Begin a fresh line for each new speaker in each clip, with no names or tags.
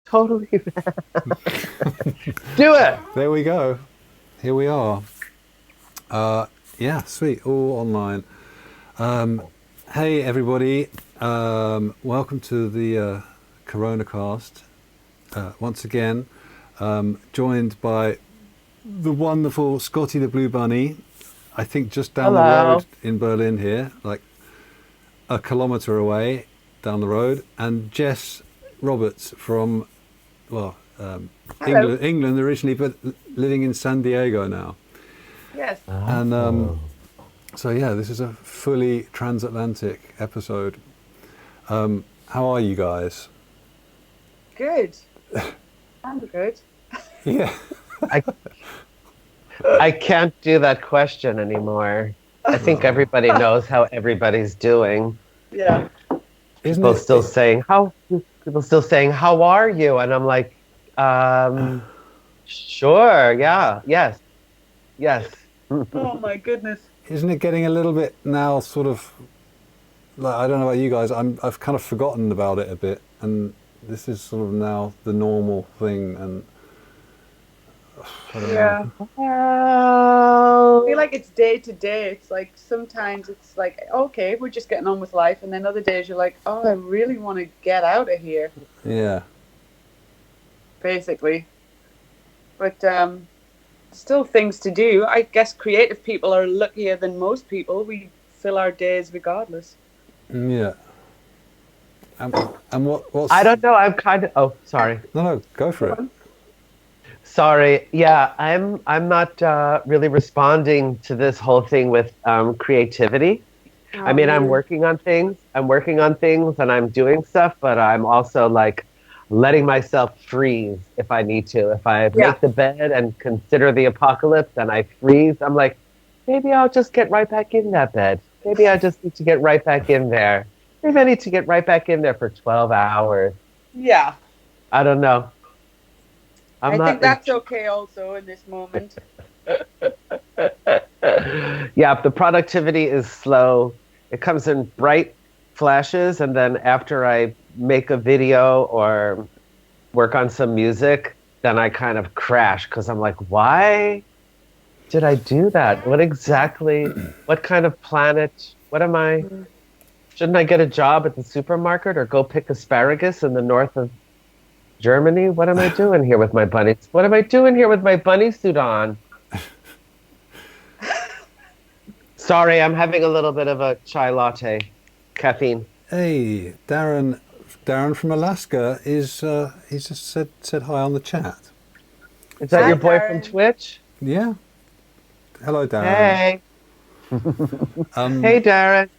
totally. Do it.
There we go. Here we are. Yeah, sweet. All online. Hey, everybody. Welcome to the Coronacast. Once again, joined by the wonderful Scotty the Blue Bunny. I think just down the road in Berlin here, like a kilometre away down the road, and Jess Roberts from, England originally, but living in San Diego now.
Yes.
And so yeah, this is a fully transatlantic episode. How are you guys?
Good. I'm good.
Yeah.
I can't do that question anymore. I think everybody knows how everybody's doing.
Yeah.
People still saying, how are you? And I'm like, sure, yeah, yes.
Oh my goodness.
Isn't it getting a little bit now sort of, like, I don't know about you guys, I've kind of forgotten about it a bit, and this is sort of now the normal thing, and I don't know.
I feel like it's day to day. It's like sometimes it's like, okay, we're just getting on with life, and then other days you're like, oh, I really want to get out of here.
Yeah.
Basically. But still things to do. I guess creative people are luckier than most people. We fill our days regardless.
Yeah. And what's...
I don't know, I'm kind of, oh, sorry.
No, go for it.
Sorry. Yeah, I'm not really responding to this whole thing with creativity. I mean, I'm working on things and I'm doing stuff, but I'm also like letting myself freeze if I need to. If I make the bed and consider the apocalypse and I freeze, I'm like, maybe I'll just get right back in that bed. Maybe I just need to get right back in there. Maybe I need to get right back in there for 12 hours.
Yeah.
I don't know.
I think that's okay also in this moment.
Yeah, the productivity is slow. It comes in bright flashes, and then after I make a video or work on some music, then I kind of crash because I'm like, why did I do that? What kind of planet, what am I? Shouldn't I get a job at the supermarket or go pick asparagus in the north of Germany? What am I doing here with my bunnies? What am I doing here with my bunny suit on? Sorry, I'm having a little bit of a chai latte. Caffeine.
Hey, Darren from Alaska is he just said hi on the chat.
Is that
Hi,
your boy
Darren.
from Twitch?
Yeah. Hello, Darren.
Hey. Hey, Darren.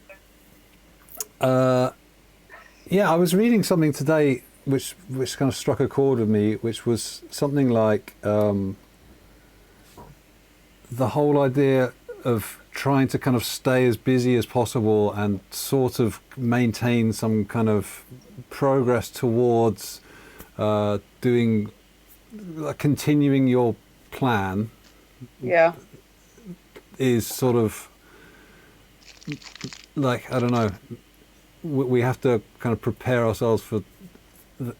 Yeah, I was reading something today which kind of struck a chord with me, which was something like the whole idea of trying to kind of stay as busy as possible and sort of maintain some kind of progress towards continuing your plan.
Yeah.
Is sort of like, I don't know, we have to kind of prepare ourselves for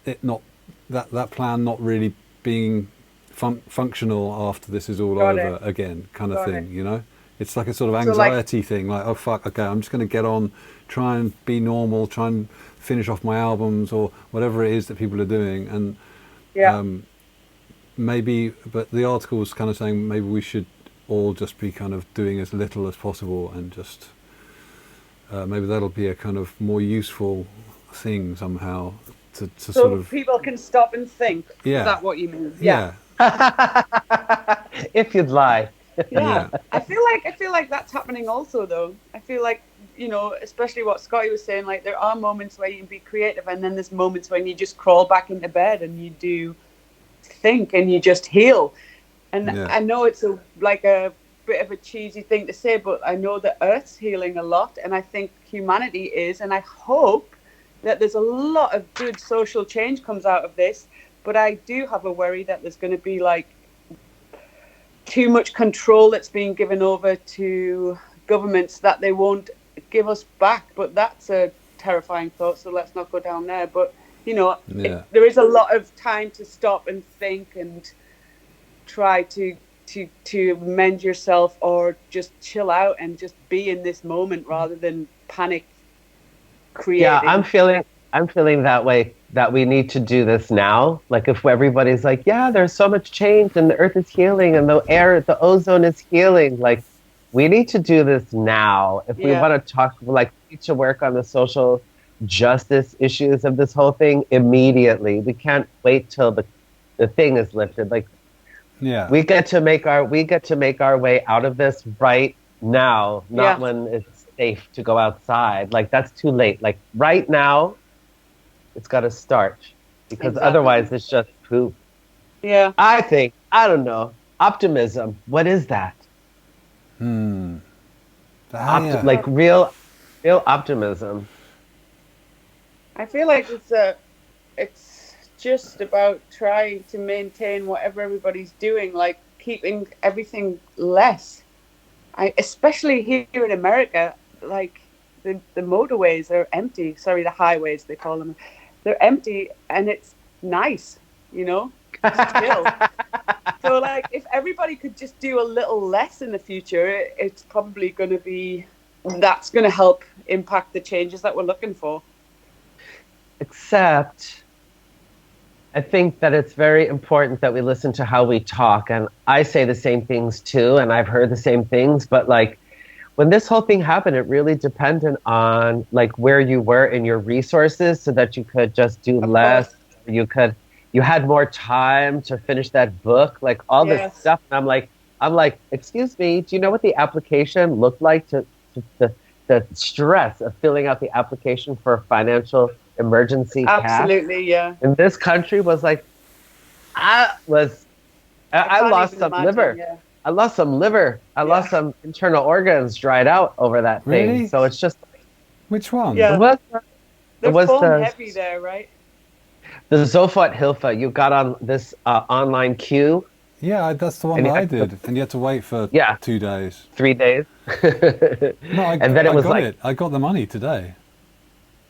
it not that plan not really being functional after this is all over again, kind of thing. You know, it's like a sort of anxiety thing, like, oh fuck, okay, I'm just going to get on, try and be normal, try and finish off my albums or whatever it is that people are doing, and maybe, but the article was kind of saying maybe we should all just be kind of doing as little as possible, and just maybe that'll be a kind of more useful thing somehow to sort of...
people can stop and think.
Yeah.
Is that what you mean?
Yeah.
If you'd like.
Yeah. I feel like that's happening also, though. I feel like, you know, especially what Scotty was saying, like there are moments where you can be creative, and then there's moments when you just crawl back into bed and you do think and you just heal. And I know it's a bit of a cheesy thing to say, but I know the Earth's healing a lot, and I think humanity is, and I hope that there's a lot of good social change comes out of this. But I do have a worry that there's going to be like too much control that's being given over to governments that they won't give us back. But that's a terrifying thought, so let's not go down there. But You know,
Yeah.
there is a lot of time to stop and think and try to mend yourself, or just chill out and just be in this moment rather than panic
Yeah,
creating.
I'm feeling that way, that we need to do this now. Like if everybody's like, yeah, there's so much change and the earth is healing and the air, the ozone is healing. Like we need to do this now. If we
Yeah,
want to talk, like we need to work on the social justice issues of this whole thing immediately. We can't wait till the thing is lifted. Like
Yeah.
we get to make our way out of this right now, not
yeah,
when it's safe to go outside. Like that's too late. Like right now, it's got to start because
exactly.
otherwise it's just poop.
Yeah,
I think, I don't know, optimism. What is that?
Yeah.
Like real optimism.
I feel like it's just about trying to maintain whatever everybody's doing, like keeping everything less. Especially here in America, like the motorways are empty. Sorry, the highways they call them. They're empty, and it's nice, you know, still. So, like, if everybody could just do a little less in the future, it's probably going to be that's going to help impact the changes that we're looking for.
Except I think that it's very important that we listen to how we talk. And I say the same things too, and I've heard the same things. But like when this whole thing happened, it really depended on like where you were in your resources so that you could just do
Of course.
less. You had more time to finish that book, like all this
Yes.
stuff. And I'm like, excuse me, do you know what the application looked like to the stress of filling out the application for a financial emergency cash?
Absolutely. Yeah.
In this country was like I was
I
I
can't
lost
even
some
imagine.
liver.
Yeah.
I lost some liver. I
Yeah.
lost some internal organs dried out over that thing.
Really?
So it's just
Which one?
it
Yeah.
was it
They're
was
foam heavy there, right?
the Zofat Hilfa. You got on this online queue
Yeah, that's the one
and
that
you
I
had to,
did, and you had to wait for
yeah,
2 days.
3 days.
No,
And then it
I
was
got
like,
it. I got the money today.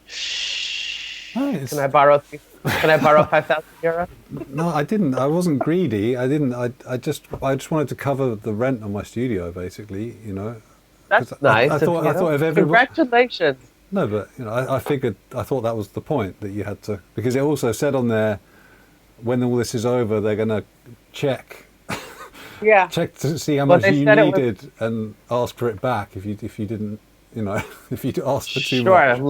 shh,
No,
can I borrow €5,000?
no, I didn't. I wasn't greedy. I didn't. I just wanted to cover the rent on my studio, basically. You know, because
That's nice of
I
you.
thought if everyone.
Congratulations.
No, but you know, I figured. I thought that was the point, that you had to, because it also said on there, when all this is over, they're going to check
Yeah.
to see how
Well,
much
they
you
said it was
needed and ask for it back if you didn't, you know, if you asked for too
sure.
much.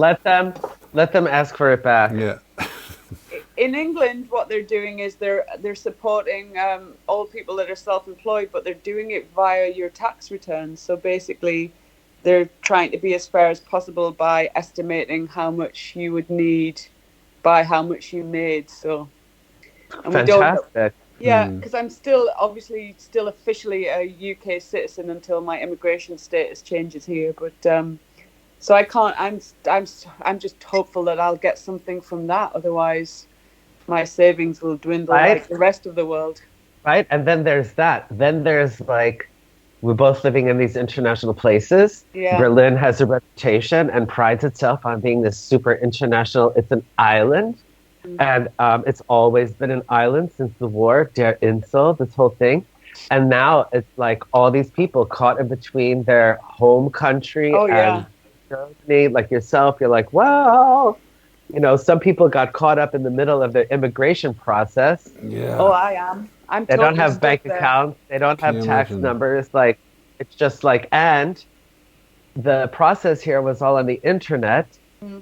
Let them ask for it back.
Yeah.
In England, what they're doing is they're supporting old people that are self-employed, but they're doing it via your tax returns. So basically, they're trying to be as fair as possible by estimating how much you would need by how much you made. So, and we don't.
Fantastic.
Yeah, because I'm still officially a UK citizen until my immigration status changes here. But so I can't. I'm just hopeful that I'll get something from that. Otherwise, my savings will dwindle
Right?
like the rest of the world.
Right? And then there's that. Then there's like, we're both living in these international places.
Yeah.
Berlin has a reputation and prides itself on being this super international. It's an island. And it's always been an island since the war, Der Insel, this whole thing. And now it's like all these people caught in between their home country
Oh, yeah.
and Germany, like yourself. You're like, well, you know, some people got caught up in the middle of their immigration process.
Yeah.
Oh, I am. I'm.
They don't
totally
have
stuck
bank
there.
accounts. They don't
Can
have
you
tax
imagine?
numbers. Like, it's just like, and the process here was all on the internet.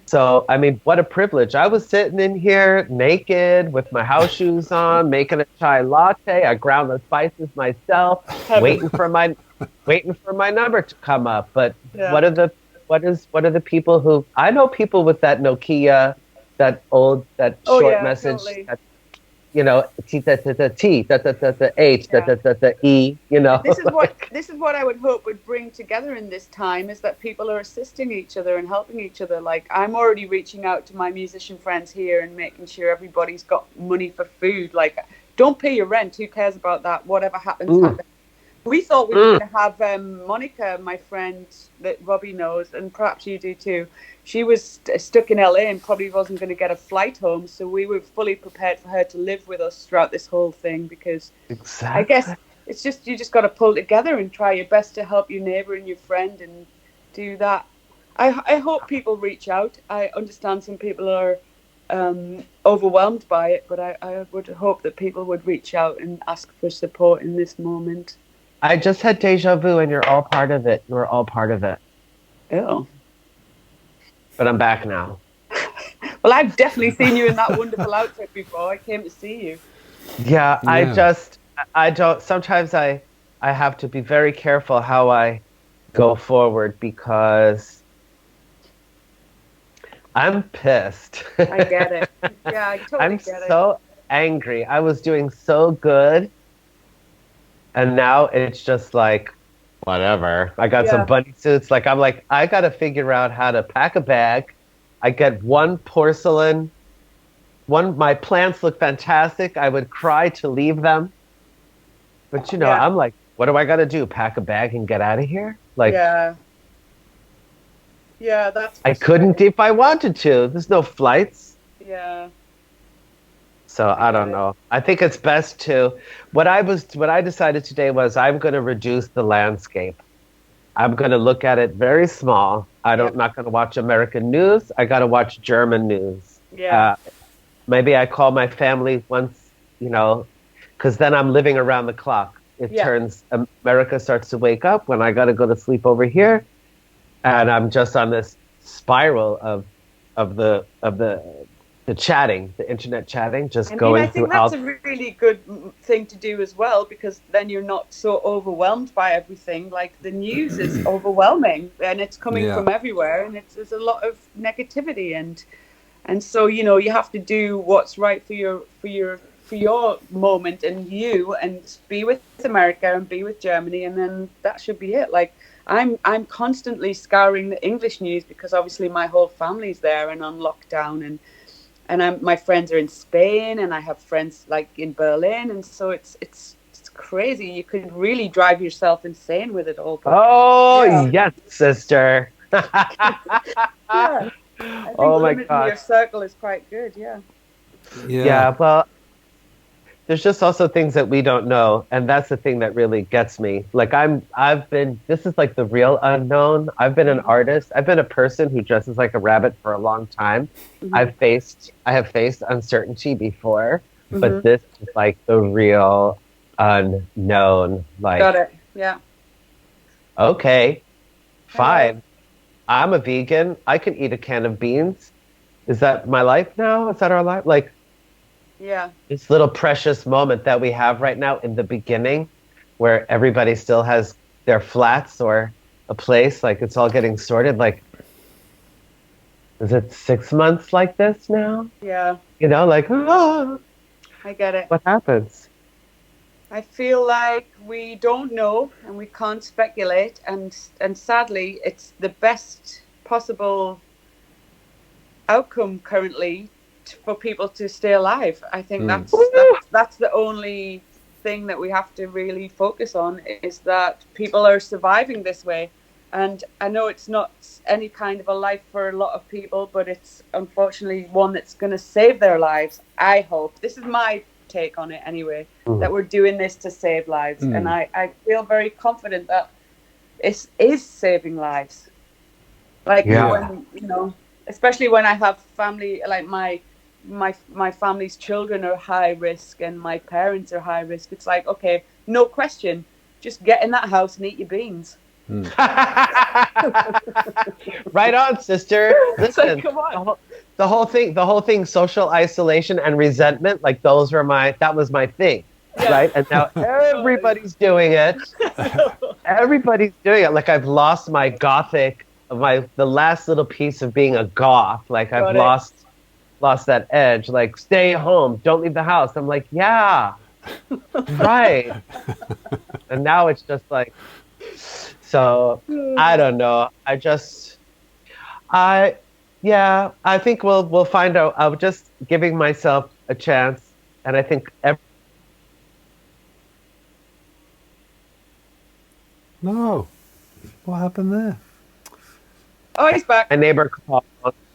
So, I mean, what a privilege. I was sitting in here naked with my house shoes on, making a chai latte. I ground the spices myself, waiting for my number to come up. But
Yeah.
what are the people who, I know people with that Nokia, that
Oh,
short
yeah,
message,
totally.
that, you know, T, the H,
Yeah.
the E, you know.
This is what I would hope would bring together in this time, is that people are assisting each other and helping each other. Like, I'm already reaching out to my musician friends here and making sure everybody's got money for food. Like, don't pay your rent. Who cares about that? Whatever happens, happens. We thought we were going to have Monica, my friend that Robbie knows, and perhaps you do too. She was stuck in LA and probably wasn't going to get a flight home. So we were fully prepared for her to live with us throughout this whole thing, because I guess it's just, you just got to pull together and try your best to help your neighbor and your friend and do that. I hope people reach out. I understand some people are overwhelmed by it, but I would hope that people would reach out and ask for support in this moment.
I just had deja vu, and you're all part of it. You're all part of it.
Oh.
But I'm back now.
Well, I've definitely seen you in that wonderful outfit before. I came to see you.
Yeah, I don't, sometimes I have to be very careful how I go forward, because I'm pissed.
I get it. Yeah, I totally get it.
I'm so angry. I was doing so good. And now it's just like, whatever. I got some bunny suits. Like, I'm like, I got to figure out how to pack a bag. I get one porcelain. My plants look fantastic. I would cry to leave them. But, I'm like, what do I got to do? Pack a bag and get out of here? Like,
yeah, that's.
I couldn't if I wanted to. There's no flights.
Yeah.
So I don't know. I think it's best to, what I decided today was I'm going to reduce the landscape. I'm going to look at it very small. I'm not going to watch American news. I got to watch German news.
Yeah.
Maybe I call my family once, because then I'm living around the clock. America starts to wake up when I got to go to sleep over here. And I'm just on this spiral of the chatting, the internet chatting, just going through.
I think that's a really good thing to do as well, because then you're not so overwhelmed by everything. Like, the news is overwhelming, and it's coming from everywhere, and there's a lot of negativity, and so you have to do what's right for your moment and be with America and be with Germany, and then that should be it. Like, I'm constantly scouring the English news, because obviously my whole family's there and on lockdown, and my friends are in Spain, and I have friends like in Berlin, and so it's crazy. You could really drive yourself insane with it all.
Yes, sister.
I think limiting your circle is quite good.
Yeah. Well, there's just also things that we don't know, and that's the thing that really gets me. Like, this is like the real unknown. I've been an artist. I've been a person who dresses like a rabbit for a long time. Mm-hmm. I have faced uncertainty before, but this is like the real unknown. Like,
got it. Yeah.
Okay, fine. I'm a vegan. I can eat a can of beans. Is that my life now? Is that our life? Like,
yeah.
This little precious moment that we have right now in the beginning, where everybody still has their flats or a place, like it's all getting sorted. Like, is it 6 months like this now?
Yeah.
I
get it.
What happens?
I feel like we don't know and we can't speculate, and sadly, it's the best possible outcome currently for people to stay alive. I think that's the only thing that we have to really focus on, is that people are surviving this way. And I know it's not any kind of a life for a lot of people, but it's unfortunately one that's going to save their lives. I hope. This is my take on it anyway, that we're doing this to save lives. And I feel very confident that it is saving lives. Like, when, especially when I have family, like my family's children are high risk and my parents are high risk. It's like, okay, no question, just get in that house and eat your beans.
Right on, sister. Listen,
like, come on.
The whole thing, social isolation and resentment, like that was my thing, right? And now everybody's doing it. Everybody's doing it. Like, I've lost my gothic, the last little piece of being a goth. Like, I've lost that edge. Like, stay home, don't leave the house. I'm like, yeah, right. And now it's just like, so I don't know. I think we'll find out. I'm just giving myself a chance, and I think
No. What happened there?
Oh, he's back.
My neighbor called.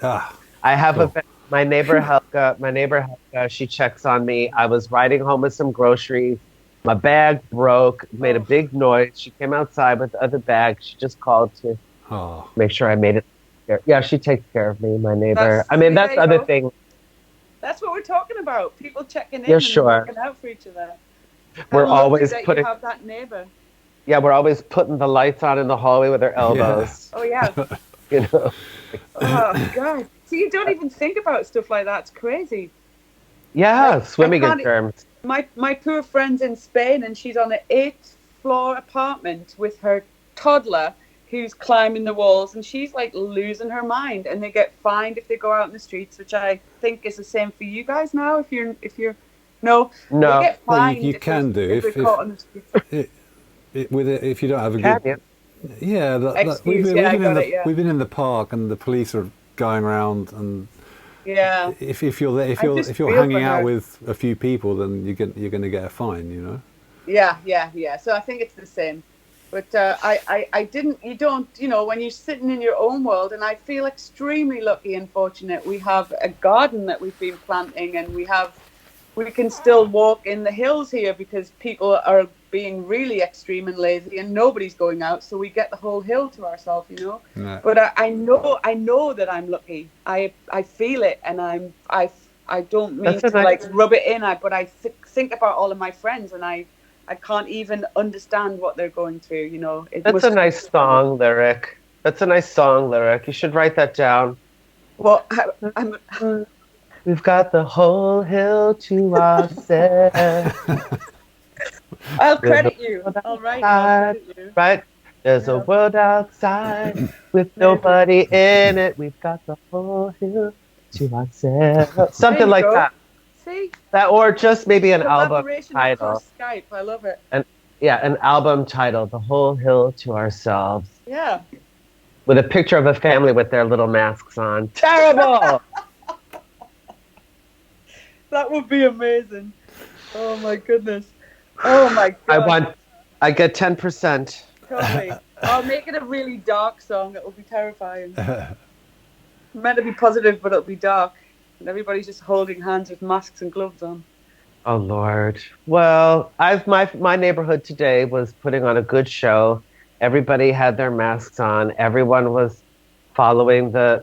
Ah,
I have
cool.
my neighbor Helga. My neighbor Helga. She checks on me. I was riding home with some groceries. My bag broke. Made a
Oh,
big noise. She came outside with the other bag. She just called to
Oh,
make sure I made it. Yeah, she takes care of me. My neighbor.
that's
I mean,
see, there
that's
you
the other
go.
thing.
That's what we're talking about. People checking
Yeah,
in and
sure.
looking out for each other. How
We're
lovely
always
that you
putting.
have that neighbor.
Yeah, we're always putting the lights on in the hallway with our
yeah.
elbows.
Oh yeah.
You know.
Oh God. See, you don't even think about stuff like that. It's crazy.
Yeah,
Like I
swimming in
can't.
germs.
My poor friend's in Spain, and she's on an 8th floor apartment with her toddler who's climbing the walls, and she's like losing her mind. And they get fined if they go out in the streets, which I think is the same for you guys now. If you're no, they
No,
get
Well,
fined
you can do
if they're caught on the streets.
if you don't have a
can
good.
you?
Yeah,
Excuse, yeah, I got it. Yeah,
we've been in the park and the police are going around, and
yeah.
if you're there,
I just
if you're
feel for
hanging out
her.
with a few people, then you're going to get a fine, you know.
Yeah, yeah, yeah. So I think it's the same. But I didn't, you don't, when you're sitting in your own world, and I feel extremely lucky and fortunate. We have a garden that we've been planting, and we can still walk in the hills here because people are being really extreme and lazy and nobody's going out. So we get the whole hill to ourselves.
Yeah.
But I know that I'm lucky. I feel it, and I don't mean
That's a
to
nice.
like rub it in, but I think about all of my friends, and I can't even understand what they're going through. It
That's a
must be
nice
horrible.
song lyric. That's a nice song lyric. You should write that down.
Well, I'm
We've got the whole hill to ourselves.
I'll
There's a
credit you.
world
All right, I'll
outside,
credit you.
right? There's a
Yeah,
world outside with
amazing.
nobody in it. We've got the whole hill to ourselves.
There
Something
you
like
go.
that.
See,
That, or just maybe an album
collaboration
title.
across Skype. I love it.
And yeah, an album title, The Whole Hill to Ourselves,
Yeah.
with a picture of a family with their little masks on. Terrible.
That would be amazing. Oh my goodness. Oh my
I
god.
want. I get 10%.
Totally. I'll make it a really dark song. It will be terrifying. Meant to be positive, but it'll be dark. And everybody's just holding hands with masks and gloves on.
Oh Lord. Well, my neighborhood today was putting on a good show. Everybody had their masks on. Everyone was following the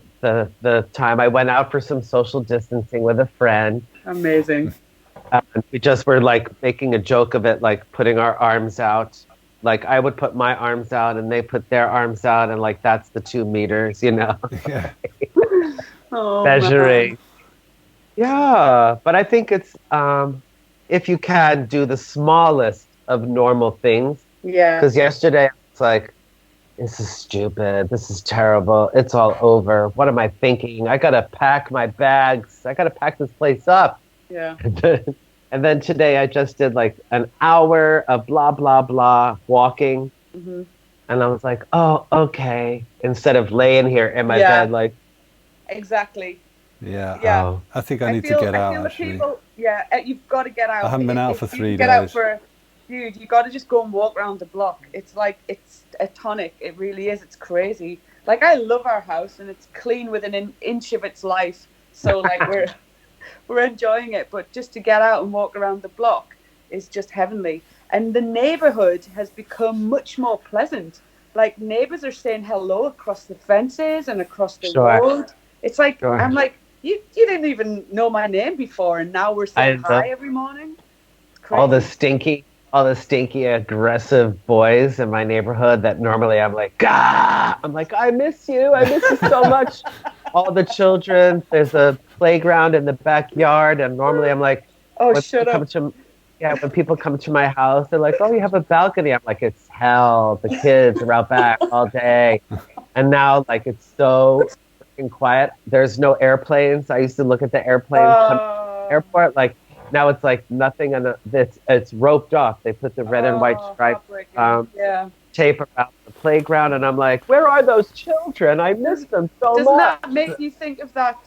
time. I went out for some social distancing with a friend.
Amazing.
We just were like making a joke of it, like putting our arms out. Like I would put my arms out and they put their arms out, and like that's the 2 meters,
Yeah.
Oh,
measuring.
man.
Yeah, but I think it's if you can do the smallest of normal things.
Yeah.
Because yesterday it's like, this is stupid. This is terrible. It's all over. What am I thinking? I gotta pack my bags. I gotta pack this place up.
Yeah.
And then today I just did like an hour of blah blah blah walking,
Hmm.
and I was like, oh okay. Instead of laying here in my
Yeah.
bed, like,
Exactly.
Yeah.
Yeah.
oh,
I think I need to get out,
I feel the
actually.
people. Yeah, you've got to get out.
I haven't been out
If
for
you
3
can get out
days.
dude, you got to just go and walk around the block. It's like it's a tonic. It really is. It's crazy. Like I love our house, and it's clean within an inch of its life. So like we're enjoying it. But just to get out and walk around the block is just heavenly. And the neighborhood has become much more pleasant. Like neighbors are saying hello across the fences and across the
sure,
road. It's like
sure.
I'm like you didn't even know my name before, and now we're saying
I know.
hi every morning. It's crazy.
All the stinky, aggressive boys in my neighborhood that normally I'm like, Gah! I'm like, I miss you so much. All the children, there's a playground in the backyard, and normally I'm like,
Oh,
when
shut
people
up.
come to, yeah, when people come to my house, they're like, oh, you have a balcony. I'm like, it's hell. The kids are out back all day, and now like it's so freaking quiet. There's no airplanes. I used to look at the airplanes come to the airport, like. Now it's like nothing, and it's roped off. They put the red and white stripe
heartbreaking. Yeah.
tape around the playground, and I'm like, where are those children? I miss them so
Doesn't
much.
that make you think of that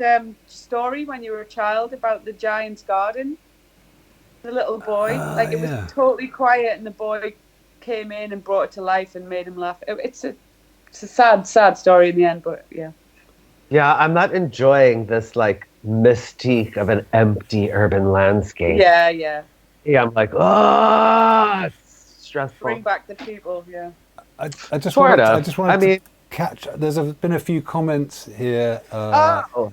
story when you were a child about the giant's garden? The little boy, like it was
Yeah.
totally quiet, and the boy came in and brought it to life and made him laugh. It's a sad story in the end, but yeah.
Yeah, I'm not enjoying this like mystique of an empty urban landscape.
Yeah, yeah.
Yeah, I'm like, oh, it's stressful.
Bring back the people, yeah.
I just
Sort
wanted,
of.
I just wanted
I mean,
to catch. There's been a few comments here.
oh,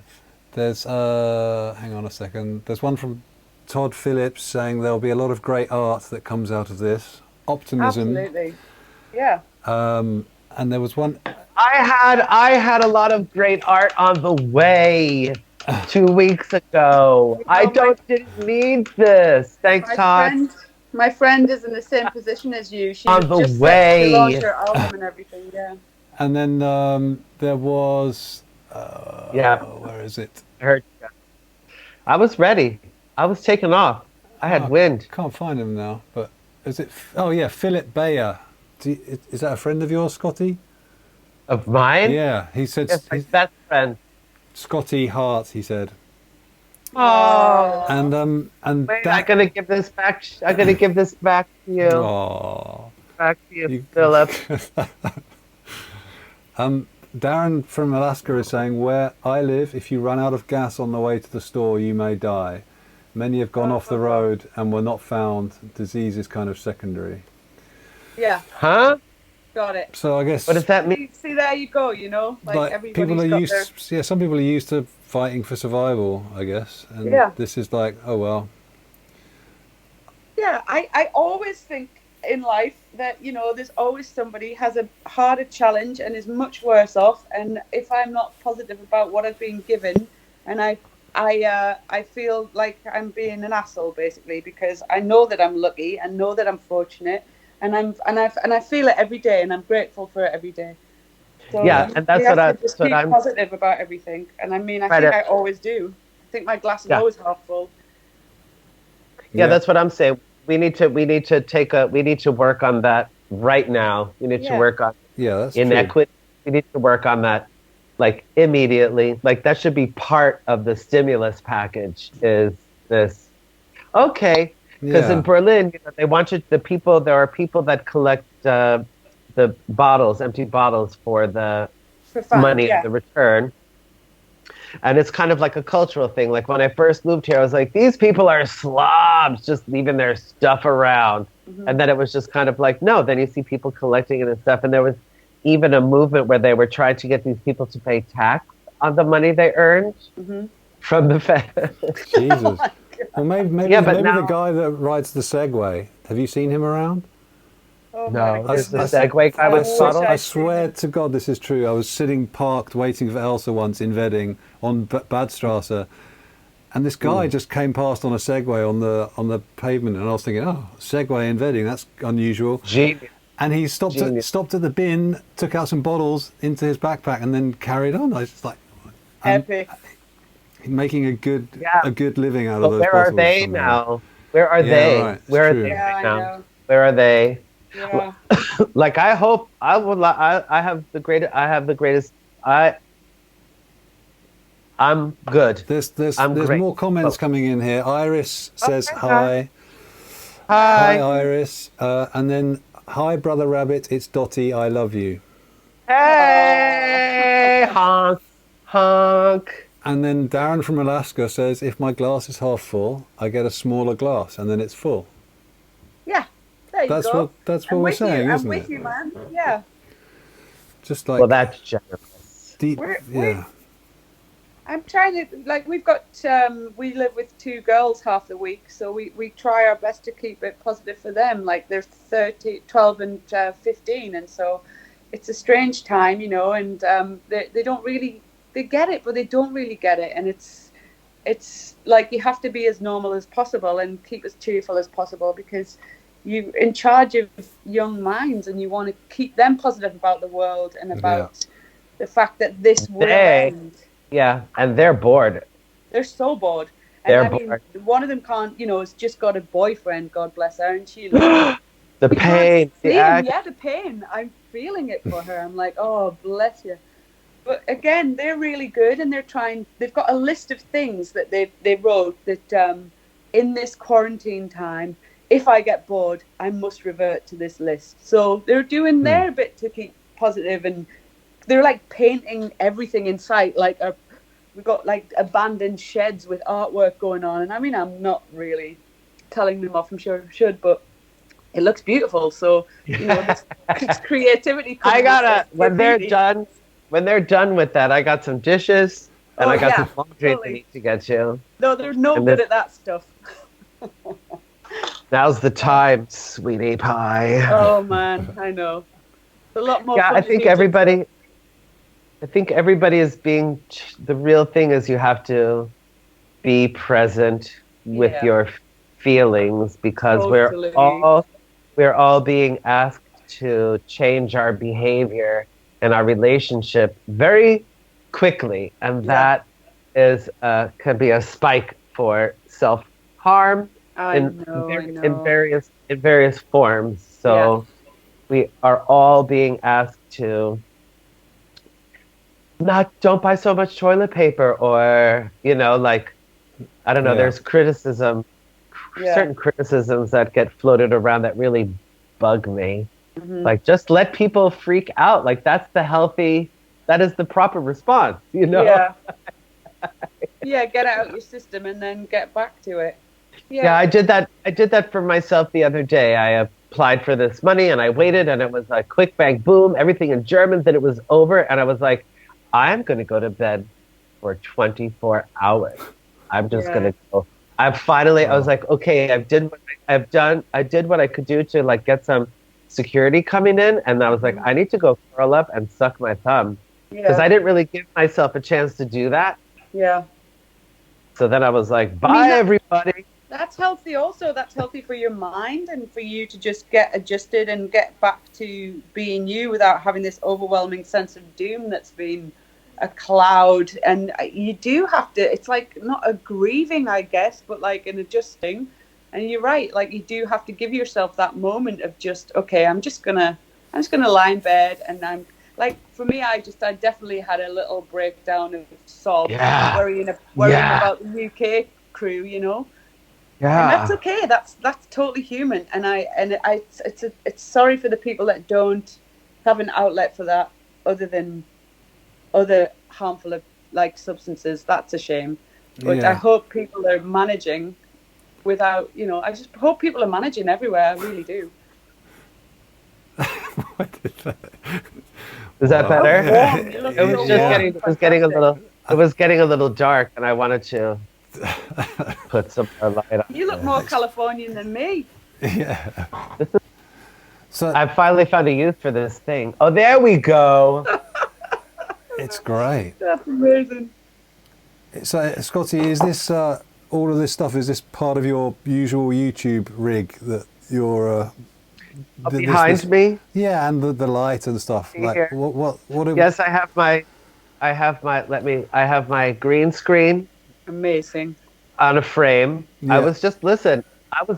There's hang on a second. There's one from Todd Phillips saying there'll be a lot of great art that comes out of this. Optimism.
Absolutely. Yeah.
And there was one.
I had a lot of great art on the way 2 weeks ago. I didn't need this. Thanks, Todd.
My friend is in the same position as you. She
On the
just
way.
to launch her album and everything. Yeah.
And then there was.
Yeah.
Where is it?
I heard. I was ready. I was taking off. I had wind.
Can't find him now. But is it? Oh yeah, Philip Bayer. Is that a friend of yours, Scotty?
Of mine?
Yeah, he said.
Yes, my best friend.
Scotty Hart, he said.
Oh.
And
wait,
that.
I'm gonna give this back. I'm gonna give this back to you.
Oh.
Back to you, Philip.
Darren from Alaska is saying, where I live, if you run out of gas on the way to the store, you may die. Many have gone off the road and were not found. Disease is kind of secondary.
Yeah.
Huh?
Got it.
So I guess.
What does that mean?
See, there you go. You know, like everybody's
people are
got
used. Yeah, some people are used to fighting for survival, I guess. And this is like, oh well.
Yeah, I always think in life that, you know, there's always somebody has a harder challenge and is much worse off. And if I'm not positive about what I've been given, and I feel like I'm being an asshole basically, because I know that I'm lucky and know that I'm fortunate, and I feel it every day, and I'm grateful for it every day. So
yeah, and that's what I'm
positive about everything. And I mean, I think I always do. I think my glass is always half full.
Yeah, that's what I'm saying. We need to work on that right now. We need to work on
that's
inequity. True. We need to work on that like immediately. Like that should be part of the stimulus package. Is this okay? Because in Berlin, you know, they want you. There are people that collect the bottles, empty bottles for the money, the return. And it's kind of like a cultural thing. Like when I first moved here, I was like, these people are slobs, just leaving their stuff around. Mm-hmm. And then it was just kind of like, no, then you see people collecting it and stuff. And there was even a movement where they were trying to get these people to pay tax on the money they earned from the Fed.
Jesus. Well, maybe the guy that rides the Segway, have you seen him around?
Oh
no, the Segway guy with bottles.
I swear to God, this is true. I was sitting parked waiting for Elsa once in Wedding on Badstrasse, and this guy just came past on a Segway on the pavement, and I was thinking, oh, Segway in Wedding, that's unusual.
Genius.
And he stopped at the bin, took out some bottles into his backpack, and then carried on. I was just like,
epic.
Making a good living out of those bottles.
Where are they now? Where are they?
Right,
where are
true.
they right now? Where are they?
Yeah.
Like I hope I have the greatest. I'm good.
There's more comments coming in here. Iris says hi.
Hi,
Iris. And then hi, Brother Rabbit. It's Dottie. I love you.
Hey, honk, honk.
And then Darren from Alaska says, if my glass is half full, I get a smaller glass, and then it's full.
Yeah. There you go.
That's what we're saying, isn't it?
I'm with you, man. Yeah.
Just like.
Well, that's generous.
I'm trying to, like, we've got, we live with 2 girls half the week, so we try our best to keep it positive for them. Like, they're 12 and 15, and so it's a strange time, you know, and they don't really, they get it, but they don't really get it. And it's like you have to be as normal as possible and keep as cheerful as possible, because you're in charge of young minds and you want to keep them positive about the world and about the fact that this will end.
Yeah, and they're bored.
They're so bored. And
they're
bored. One of them can't, you know, has just got a boyfriend, God bless her, and she the
pain.
The pain. I'm feeling it for her. I'm like, oh, bless you. But again, they're really good, and they've got a list of things that they wrote that in this quarantine time, if I get bored, I must revert to this list. So they're doing their bit to keep positive, and they're like painting everything in sight. Like we've got like abandoned sheds with artwork going on. And I mean, I'm not really telling them off, I'm sure I should, but it looks beautiful. So, you know, this creativity.
I gotta, when they're done with that, I got some dishes and I got some laundry I need to get you.
No, they're no good at that stuff.
Now's the time, sweetie pie.
Oh man, I know. It's a lot more.
Yeah, I think everybody is being. The real thing is you have to be present with your feelings, because we're all being asked to change our behavior and our relationship very quickly, and that is can be a spike for self-harm in various forms. So we are all being asked to don't buy so much toilet paper, or like, I don't know, there's criticism, certain criticisms that get floated around that really bug me. Like, just let people freak out. Like, that is the proper response,
Yeah, get out your system and then get back to it.
Yeah, I did that for myself the other day. I applied for this money and I waited, and it was like quick, bang, boom, everything in German, then it was over, and I was like, I'm going to go to bed for 24 hours. I'm just going to go. I was like, okay, I did what I could do to like get some security coming in, and I was like, I need to go curl up and suck my thumb, because I didn't really give myself a chance to do that.
Yeah.
So then I was like, bye, everybody.
That's healthy also. That's healthy for your mind and for you to just get adjusted and get back to being you without having this overwhelming sense of doom that's been a cloud. And you do have to, it's like not a grieving, I guess, but like an adjusting. And you're right, like you do have to give yourself that moment of just, okay, I'm just gonna lie in bed, and I'm like, for me, I definitely had a little breakdown of sob, worrying about the UK crew, Yeah, and that's okay. That's totally human. And it's sorry for the people that don't have an outlet for that, other than other harmful like substances. That's a shame. But I hope people are managing without, I just hope people are managing everywhere. I really do.
Is that better? It was getting a little dark, and I wanted to put some more light on.
You look more Californian than me.
Yeah.
So I finally found a use for this thing. Oh, there we go.
It's great.
That's amazing.
So, Scotty, is this all of this stuff? Is this part of your usual YouTube rig that you're
behind me?
Yeah, and the light and stuff. Like, what?
Yes, I have my green screen.
Amazing.
On a frame. Yeah. I was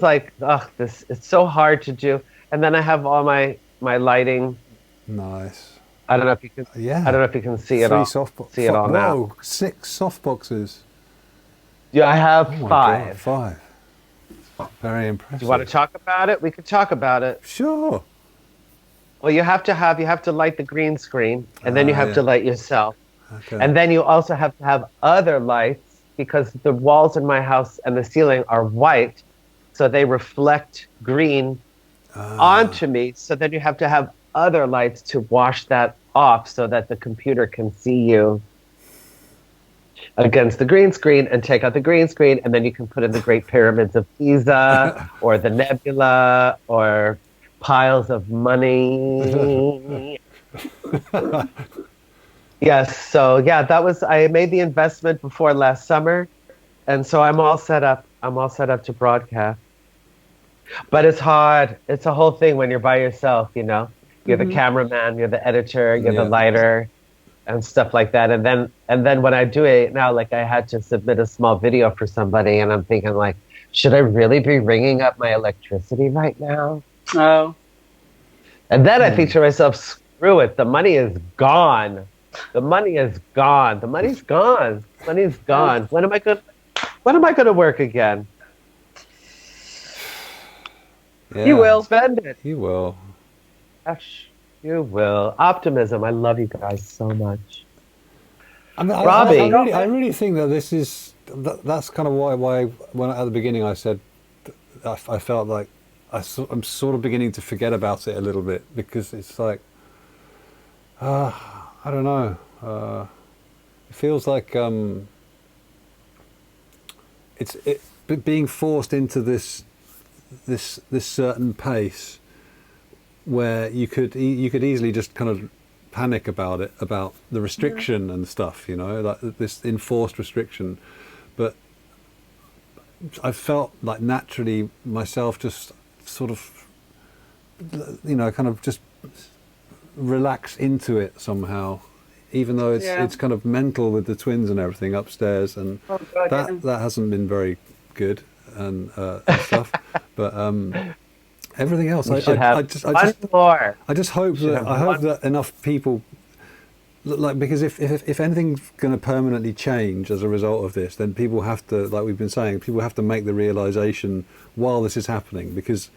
like, it's so hard to do. And then I have all my lighting.
Nice.
I don't know if you can. Yeah. I don't know if you can see it all. See it all now.
Whoa, 6 softboxes.
Yeah, I have 5.
God, 5. Very impressive.
Do you want to talk about it? We could talk about it.
Sure.
Well, you have to light the green screen, and then you have to light yourself.
Okay.
And then you also have to have other lights, because the walls in my house and the ceiling are white, so they reflect green onto me. So then you have to have other lights to wash that off, so that the computer can see you against the green screen, and take out the green screen, and then you can put in the Great Pyramids of Giza or the nebula or piles of money. Yes, so I made the investment before last summer, and so I'm all set up to broadcast. But it's hard. It's a whole thing when you're by yourself, You're the cameraman, you're the editor, you're the lighter, and stuff like that. And then when I do it now, like, I had to submit a small video for somebody, and I'm thinking, like, should I really be ringing up my electricity right now?
Oh.
And then I think to myself, screw it. The money is gone. The money is gone. The money's gone. Money's gone. When am I going to work again?
Yeah,
You will.
Spend it.
you will.
Gosh, you will. Optimism. I love you guys so much.
I mean,
Robbie.
I really think that this is that's kind of why when at the beginning I said I felt like I'm sort of beginning to forget about it a little bit, because it's like I don't know. It feels like being forced into this certain pace where you could easily just kind of panic about it, about the restriction and stuff, you know, like this enforced restriction. But I felt like naturally myself just sort of, you know, kind of just relax into it somehow, even though it's kind of mental with the twins and everything upstairs, and
Oh, God,
that hasn't been very good and stuff. But everything else,
You should have one more.
I just hope that enough people, like, because if anything's going to permanently change as a result of this, then people have to, like we've been saying, people have to make the realization while this is happening, because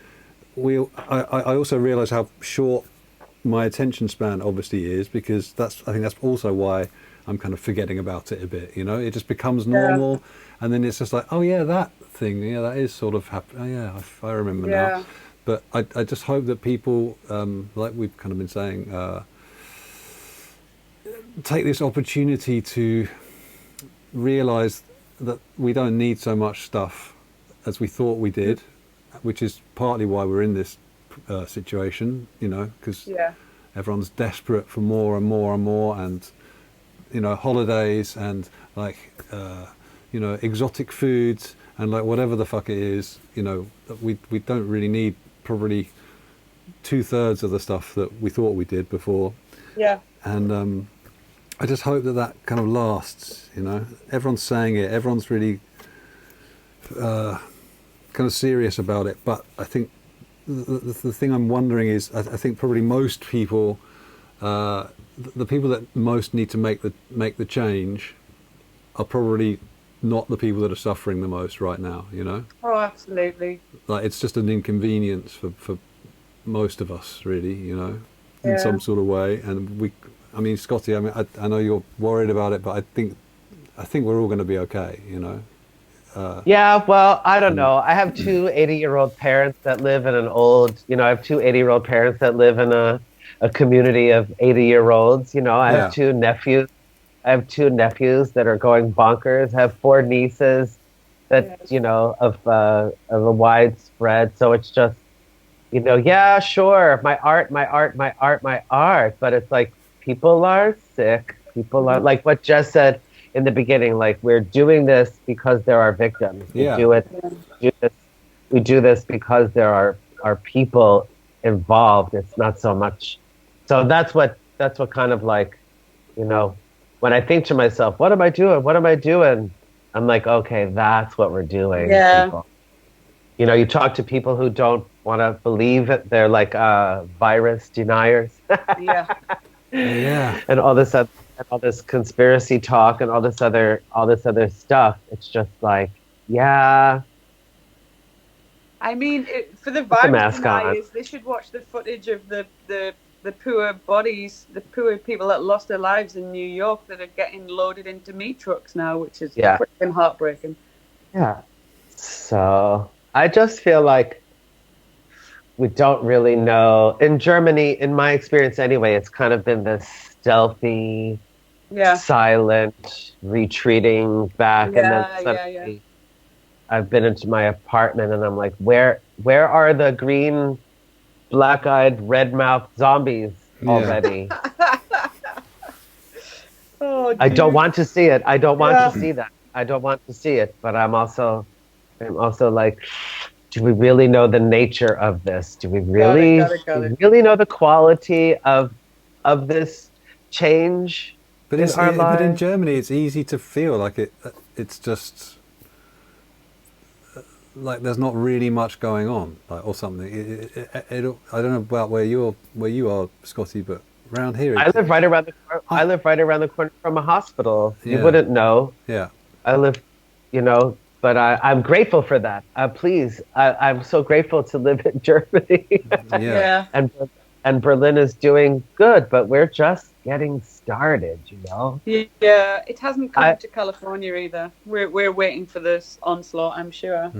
I also realize how short my attention span obviously is, because I think that's also why I'm kind of forgetting about it a bit, you know. It just becomes normal, and then it's just like, oh yeah, that thing, yeah, that is sort of happening. Oh yeah, I remember now. But I just hope that people, like we've kind of been saying, take this opportunity to realize that we don't need so much stuff as we thought we did, which is partly why we're in this situation, you know, because everyone's desperate for more and more and more, and, you know, holidays and, like, you know, exotic foods and, like, whatever the fuck it is, you know, we don't really need probably 2/3 of the stuff that we thought we did before.
Yeah.
And I just hope that kind of lasts, you know. Everyone's saying it, everyone's really kind of serious about it, but I think the thing I'm wondering is, I think probably most people, the people that most need to make the change are probably not the people that are suffering the most right now, you know.
Oh, absolutely.
Like, it's just an inconvenience for most of us, really, you know, in some sort of way. And I mean, Scotty, I mean, I know you're worried about it, but I think we're all going to be okay, you know.
Yeah, well, I don't know. I have two 80-year-old parents that live in I have two 80-year-old parents that live in a community of 80-year-olds. You know, I have two nephews. I have two nephews that are going bonkers. I have four nieces that, you know, of a wide spread. So it's just, you know, yeah, sure, my art. But it's like, people are sick. People are, like what Jess said in the beginning, like, we're doing this because there are victims. We do this because there are people involved. It's not so much. So that's what kind of, like, you know, when I think to myself, what am I doing? What am I doing? I'm like, okay, that's what we're doing.
Yeah.
People. You know, you talk to people who don't want to believe it. They're like virus deniers.
Yeah.
Yeah.
And all this conspiracy talk and all this other stuff. It's just like, yeah.
I mean, for the
Put the
virus
mask on.
deniers, they should watch the footage of the poor bodies, the poor people that lost their lives in New York that are getting loaded into meat trucks now, which is freaking heartbreaking.
Yeah. So I just feel like we don't really know. In Germany, in my experience anyway, it's kind of been this stealthy, silent, retreating back. And then suddenly I've been into my apartment and I'm like, where are the green, black-eyed, red-mouthed zombies already?
Oh,
I don't want to see it. I don't want to see that. I don't want to see it. But I'm also like, do we really know the nature of this? Do we really, really know the quality of this change
but
in our lives?
But in Germany, it's easy to feel like it's just like there's not really much going on, like, or something. I don't know about where you are, Scotty, but around here,
I live right around the corner from a hospital. You wouldn't know.
Yeah.
I live, you know, I'm grateful for that. Please, I'm so grateful to live in Germany.
Yeah.
Yeah.
And Berlin is doing good, but we're just getting started, you know.
Yeah, it hasn't come
I
to California either. We're waiting for this onslaught, I'm sure.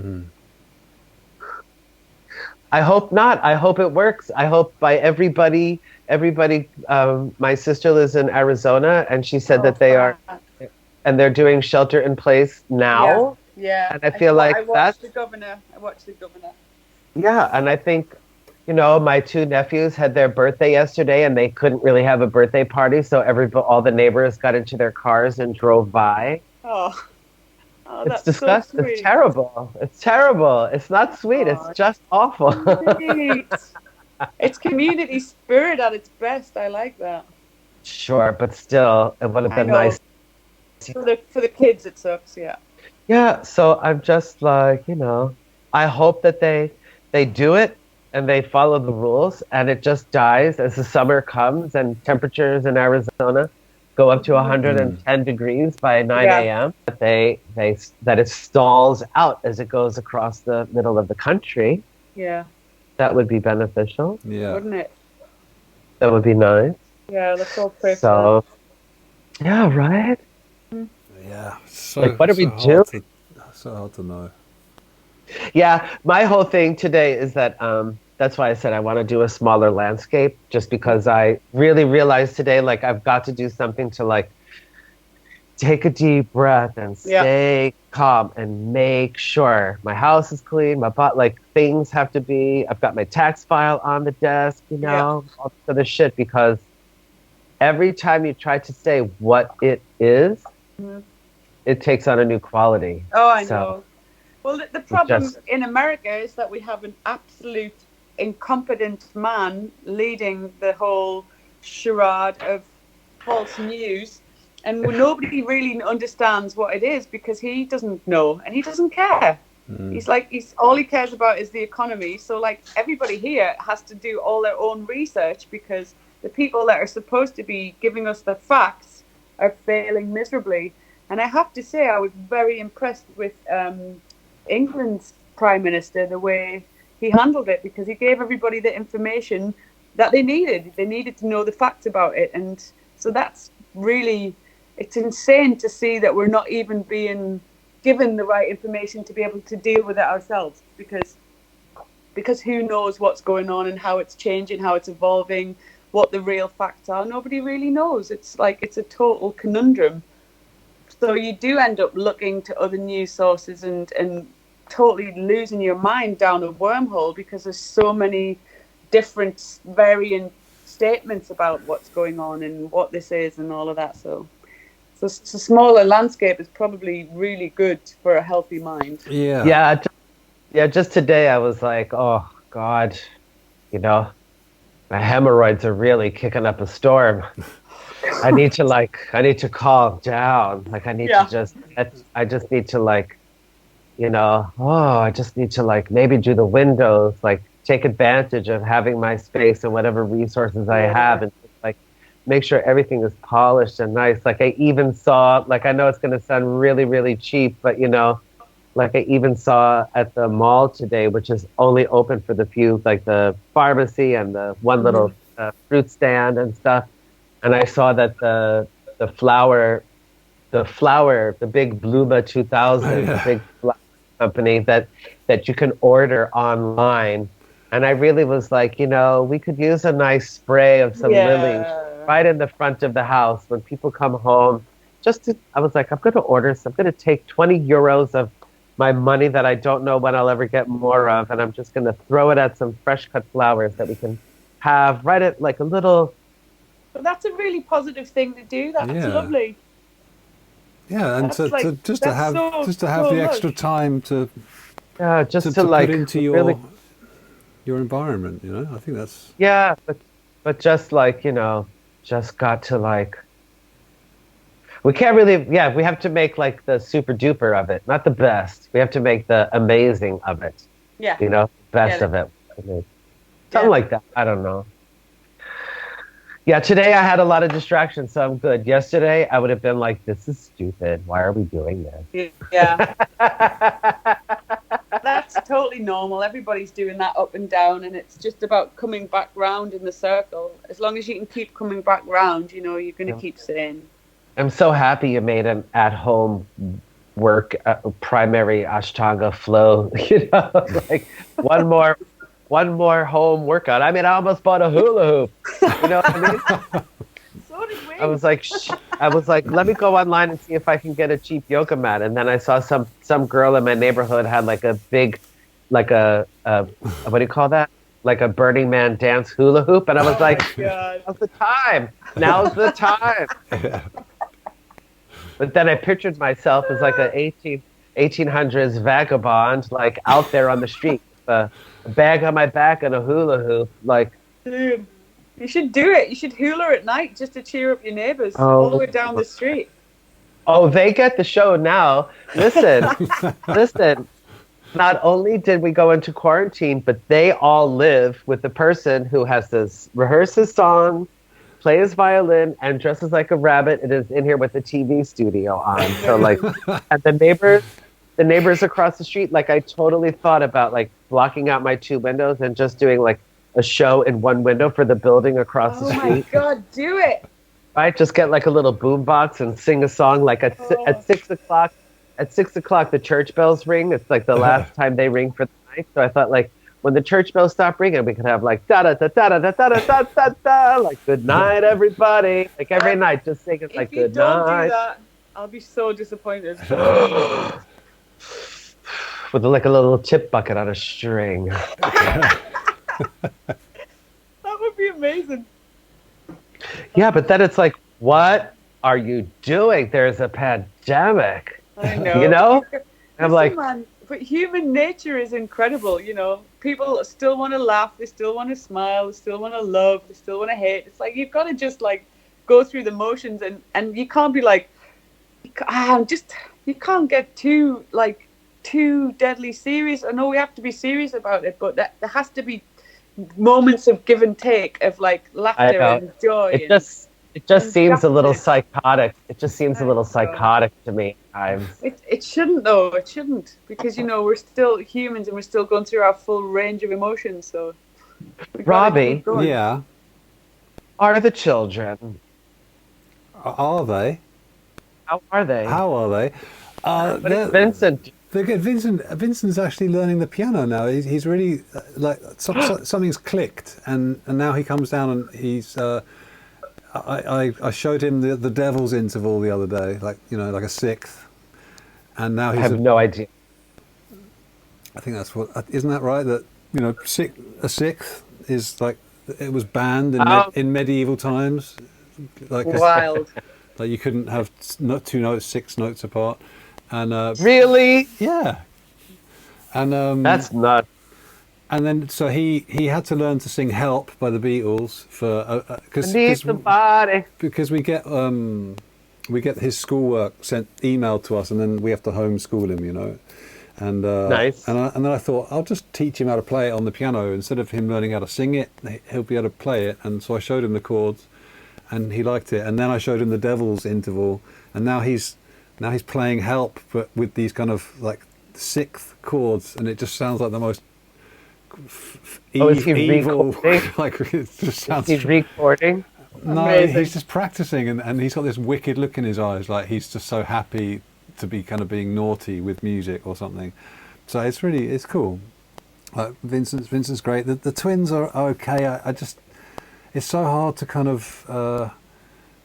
I hope not. I hope it works. I hope by everybody. My sister lives in Arizona, and she said
Oh,
that they are,
fuck.
and they're doing shelter in place
Yeah,
now.
yeah.
And I feel like
I
that's,
watched the governor. I watched the governor.
yeah. And I think, you know, my two nephews had their birthday yesterday, and they couldn't really have a birthday party, so all the neighbors got into their cars and drove by.
Oh, oh,
It's
that's so
disgusting. It's
sweet.
terrible. It's terrible. It's not sweet. It's
Oh,
just awful.
sweet. It's community spirit at its best. I like that.
Sure, but still, it would have
I
been nice.
know. For the kids, it sucks. Yeah.
Yeah, so I'm just like, you know, I hope that they do it and they follow the rules and it just dies as the summer comes and temperatures in Arizona go up to 110 degrees by 9
Yeah.
a.m. That it stalls out as it goes across the middle of the country.
Yeah.
That would be beneficial.
Yeah.
Wouldn't it?
That would be nice.
Yeah. Let's all pray for
So, yeah, right?
Yeah. So,
Like, what do we
so
do?
hard to, so hard to know.
Yeah, my whole thing today is that that's why I said I want to do a smaller landscape, just because I really realized today, like, I've got to do something to, like, take a deep breath and
Yeah.
stay calm and make sure my house is clean, like, things have to be, I've got my tax file on the desk, you know, all this other shit, because every time you try to say what it is, it takes on a new quality.
Oh, I
So,
know. Well, the problem
just-
in America is that we have an absolute incompetent man leading the whole charade of false news, and nobody really understands what it is because he doesn't know and he doesn't care. He's all he cares about is the economy. So, like, everybody here has to do all their own research because the people that are supposed to be giving us the facts are failing miserably. And I have to say, I was very impressed with England's Prime Minister, the way he handled it, because he gave everybody the information that they needed. They needed to know the facts about it. And so that's really, it's insane to see that we're not even being given the right information to be able to deal with it ourselves, because who knows what's going on and how it's changing, how it's evolving, what the real facts are. Nobody really knows. It's like, it's a total conundrum. So you do end up looking to other news sources and totally losing your mind down a wormhole because there's so many different varying statements about what's going on and what this is and all of that. So a smaller landscape is probably really good for a healthy mind.
Yeah.
Just today I was like, oh God, you know, my hemorrhoids are really kicking up a storm. I need to calm down. Like, I just need to, like, you know, I just need to, like, maybe do the windows, like, take advantage of having my space and whatever resources I have, and just, like, make sure everything is polished and nice. Like, I even saw, like, I know it's going to sound really, really cheap, but, you know, like, I even saw at the mall today, which is only open for the few, like the pharmacy and the one little fruit stand and stuff. And I saw that the flower, the big Bluma 2000, the big flower company that you can order online. And I really was like, you know, we could use a nice spray of some lilies right in the front of the house when people come home. I was like, I'm going to take 20 euros of my money that I don't know when I'll ever get more of, and I'm just going to throw it at some fresh cut flowers that we can have right at, like, a little.
But that's a really positive thing to do. That's lovely.
Yeah, and to have the extra time to
like,
put into your environment, you know. I think that's
but just, like, you know, just got to, like, we can't really, we have to make, like, the super duper of it, not the best. We have to make the amazing of it.
Yeah.
You know, best of it. Something like that. I don't know. Yeah, today I had a lot of distractions, so I'm good. Yesterday, I would have been like, this is stupid. Why are we doing this?
Yeah. That's totally normal. Everybody's doing that up and down, and it's just about coming back round in the circle. As long as you can keep coming back round, you know, you're going to keep sane.
I'm so happy you made an at-home work primary Ashtanga flow. You know, like one more home workout. I mean, I almost bought a hula hoop. You know what I mean?
So did we.
I was like, let me go online and see if I can get a cheap yoga mat. And then I saw some girl in my neighborhood had like a big, like a what do you call that? Like a Burning Man dance hula hoop. And I was like, now's the time. Now's the time. But then I pictured myself as like a 1800s vagabond, like out there on the street with a bag on my back and a hula hoop. Like,
dude, you should do it. You should hula at night just to cheer up your neighbors all the way down the street.
Oh, they get the show now. Listen, listen. Not only did we go into quarantine, but they all live with the person who has to rehearse his song, play his violin, and dresses like a rabbit and is in here with the TV studio on. So like, and the neighbors across the street, like I totally thought about like blocking out my 2 windows and just doing like a show in one window for the building across the street.
Oh my God, do it.
Right? Just get like a little boombox and sing a song like at 6 o'clock. At 6 o'clock, the church bells ring. It's like the last time they ring for the night. So I thought like, when the church bells stop ringing, we could have like da da da da da da da da da da, like good night, everybody. Like every night, just sing it like good night. If you don't do that,
I'll be so disappointed.
With like a little tip bucket on a string.
That would be amazing.
Yeah, but then it's like, what are you doing? There's a pandemic.
I know.
You know? I'm like,
man, but human nature is incredible, you know. People still want to laugh, they still want to smile, they still want to love, they still want to hate. It's like you've got to just like go through the motions, and you can't be like, you can't get too deadly serious. I know we have to be serious about it, but there has to be moments of give and take, of like laughter and joy.
It just seems a little psychotic. It just seems a little psychotic to me at times.
It shouldn't though. It shouldn't, because you know we're still humans and we're still going through our full range of emotions. So,
Robbie,
yeah,
are the children?
Are they?
How are they?
How are they?
Vincent.
They're good. Vincent's actually learning the piano now. He's really like something's clicked, and now he comes down and he's. I showed him the Devil's Interval the other day, like like a sixth, and now he's.
I have no idea.
I think that's what, isn't that right? That a sixth is like it was banned in medieval times, like
wild.
Like you couldn't have 2 notes 6 notes apart, and
really,
yeah, and
that's nuts.
And then, so he had to learn to sing "Help" by the Beatles for because we get his schoolwork emailed to us, and then we have to homeschool him, And
nice.
And then I thought I'll just teach him how to play it on the piano instead of him learning how to sing it. He'll be able to play it, and so I showed him the chords, and he liked it. And then I showed him the Devil's Interval, and now he's playing "Help" but with these kind of like sixth chords, and it just sounds like the most.
Is he
evil,
recording?
like it just sounds.
He's recording.
No,
amazing.
He's just practicing, and he's got this wicked look in his eyes, like he's just so happy to be kind of being naughty with music or something. So it's cool. Like Vincent's great. The twins are okay. It's so hard to kind of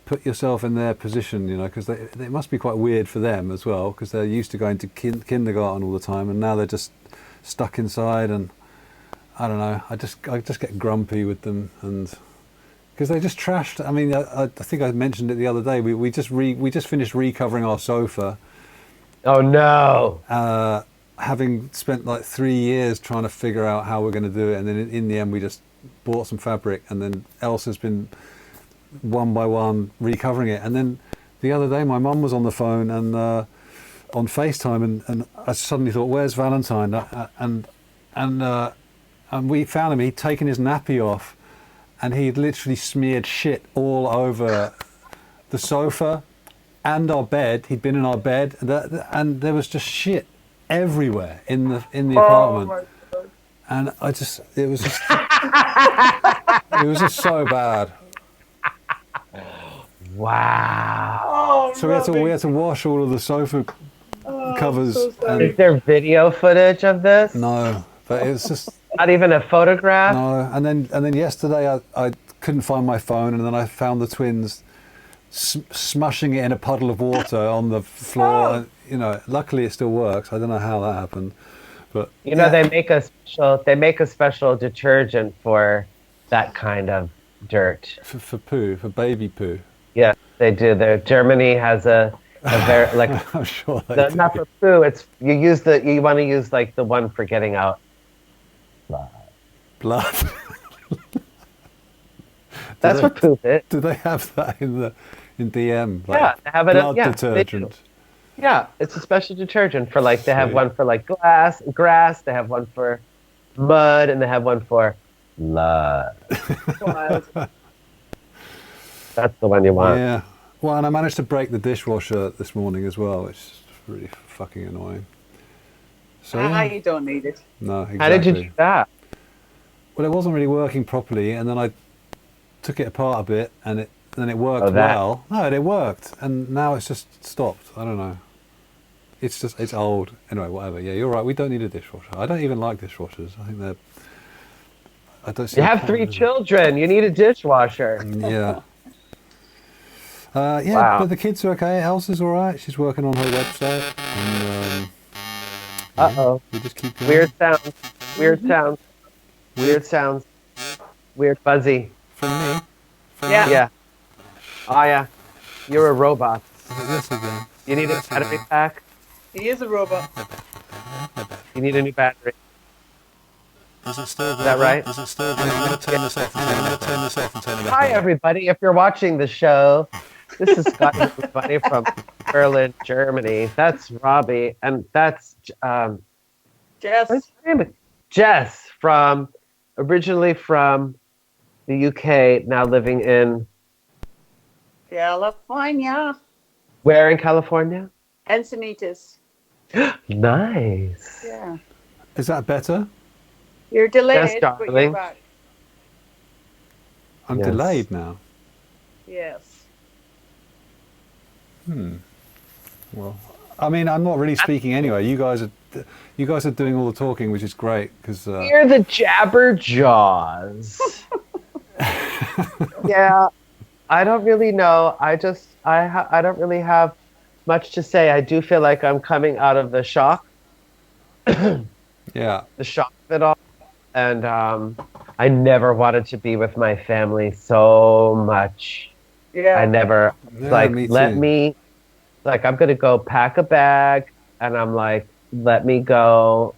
put yourself in their position, because it must be quite weird for them as well, because they're used to going to kindergarten all the time, and now they're just stuck inside and. I don't know. I just get grumpy with them, and because they just trashed. I mean, I think I mentioned it the other day. We just finished recovering our sofa.
Oh no!
Having spent like 3 years trying to figure out how we're going to do it, and then in the end we just bought some fabric, and then Elsa's been one by one recovering it. And then the other day my mum was on the phone and on FaceTime, and I suddenly thought, "Where's Valentine?" And we found him. He'd taken his nappy off, and he'd literally smeared shit all over the sofa and our bed. He'd been in our bed, and there was just shit everywhere in the apartment.
my God.
And it was just so bad.
Wow.
Oh,
So we had to wash all of the sofa covers.
so sorry.
Is there video footage of this?
No, but it was just
Not even a photograph?
no. And then yesterday I couldn't find my phone, and then I found the twins smushing it in a puddle of water on the floor.
Oh.
And, you know, luckily it still works. I don't know how that happened, but
You know,
yeah.
they make a special detergent for that kind of dirt.
for poo, for baby poo.
Yeah, they do. Germany has a very like
I'm sure they do.
not for poo. It's you want to use like the one for getting out.
Blood.
That's what poop is.
Do they have that in DM? Like
Yeah, they have it.
blood
Yeah, they
detergent.
do. Yeah, it's a special detergent for like they have one for like grass. They have one for mud, and they have one for blood.
Wild.
That's the one you want.
Yeah. Well, and I managed to break the dishwasher this morning as well, which is really fucking annoying. So
You don't need it.
no, exactly.
How did you do that?
Well, it wasn't really working properly, and then I took it apart a bit, and then it worked
Oh, that.
well. No, it worked, and now it's just stopped. I don't know. It's old. Anyway, whatever. Yeah, you're right. We don't need a dishwasher. I don't even like dishwashers. I think they're. I don't see
You
the
have
point
3
of it.
children. You need a dishwasher.
Yeah. Yeah,
Wow.
but the kids are okay. Elsa's all right. She's working on her website, and
Uh-oh.
we just keep going.
Weird sounds. Weird sounds. Weird sounds. Weird fuzzy.
From me. From
Yeah.
me?
Yeah. Oh yeah. You're a robot.
Is it this again?
You need a battery pack.
He is a robot.
You need a new battery.
Does it still?
Is that right?
Does it still? I'm going to turn this off. I'm going to turn this off and turn it back
Hi
on.
everybody. If you're watching the show, this is Scotty everybody from Berlin, Germany. That's Robbie, and that's
Jess.
what's her name? Jess originally from the UK, now living in
California.
where in California?
Encinitas.
Nice.
Yeah.
Is that better?
You're delayed,
Yes,
but
darling.
you're back.
I'm
Yes.
delayed now.
Yes.
Well, I mean, I'm not really speaking anyway. You guys are doing all the talking, which is great because
You're the Jabberjaws. Yeah, I don't really know. I don't really have much to say. I do feel like I'm coming out of the shock
yeah,
of it all, and I never wanted to be with my family so much.
Yeah.
I never
Yeah, me too.
I'm gonna go pack a bag, and I'm like, let me go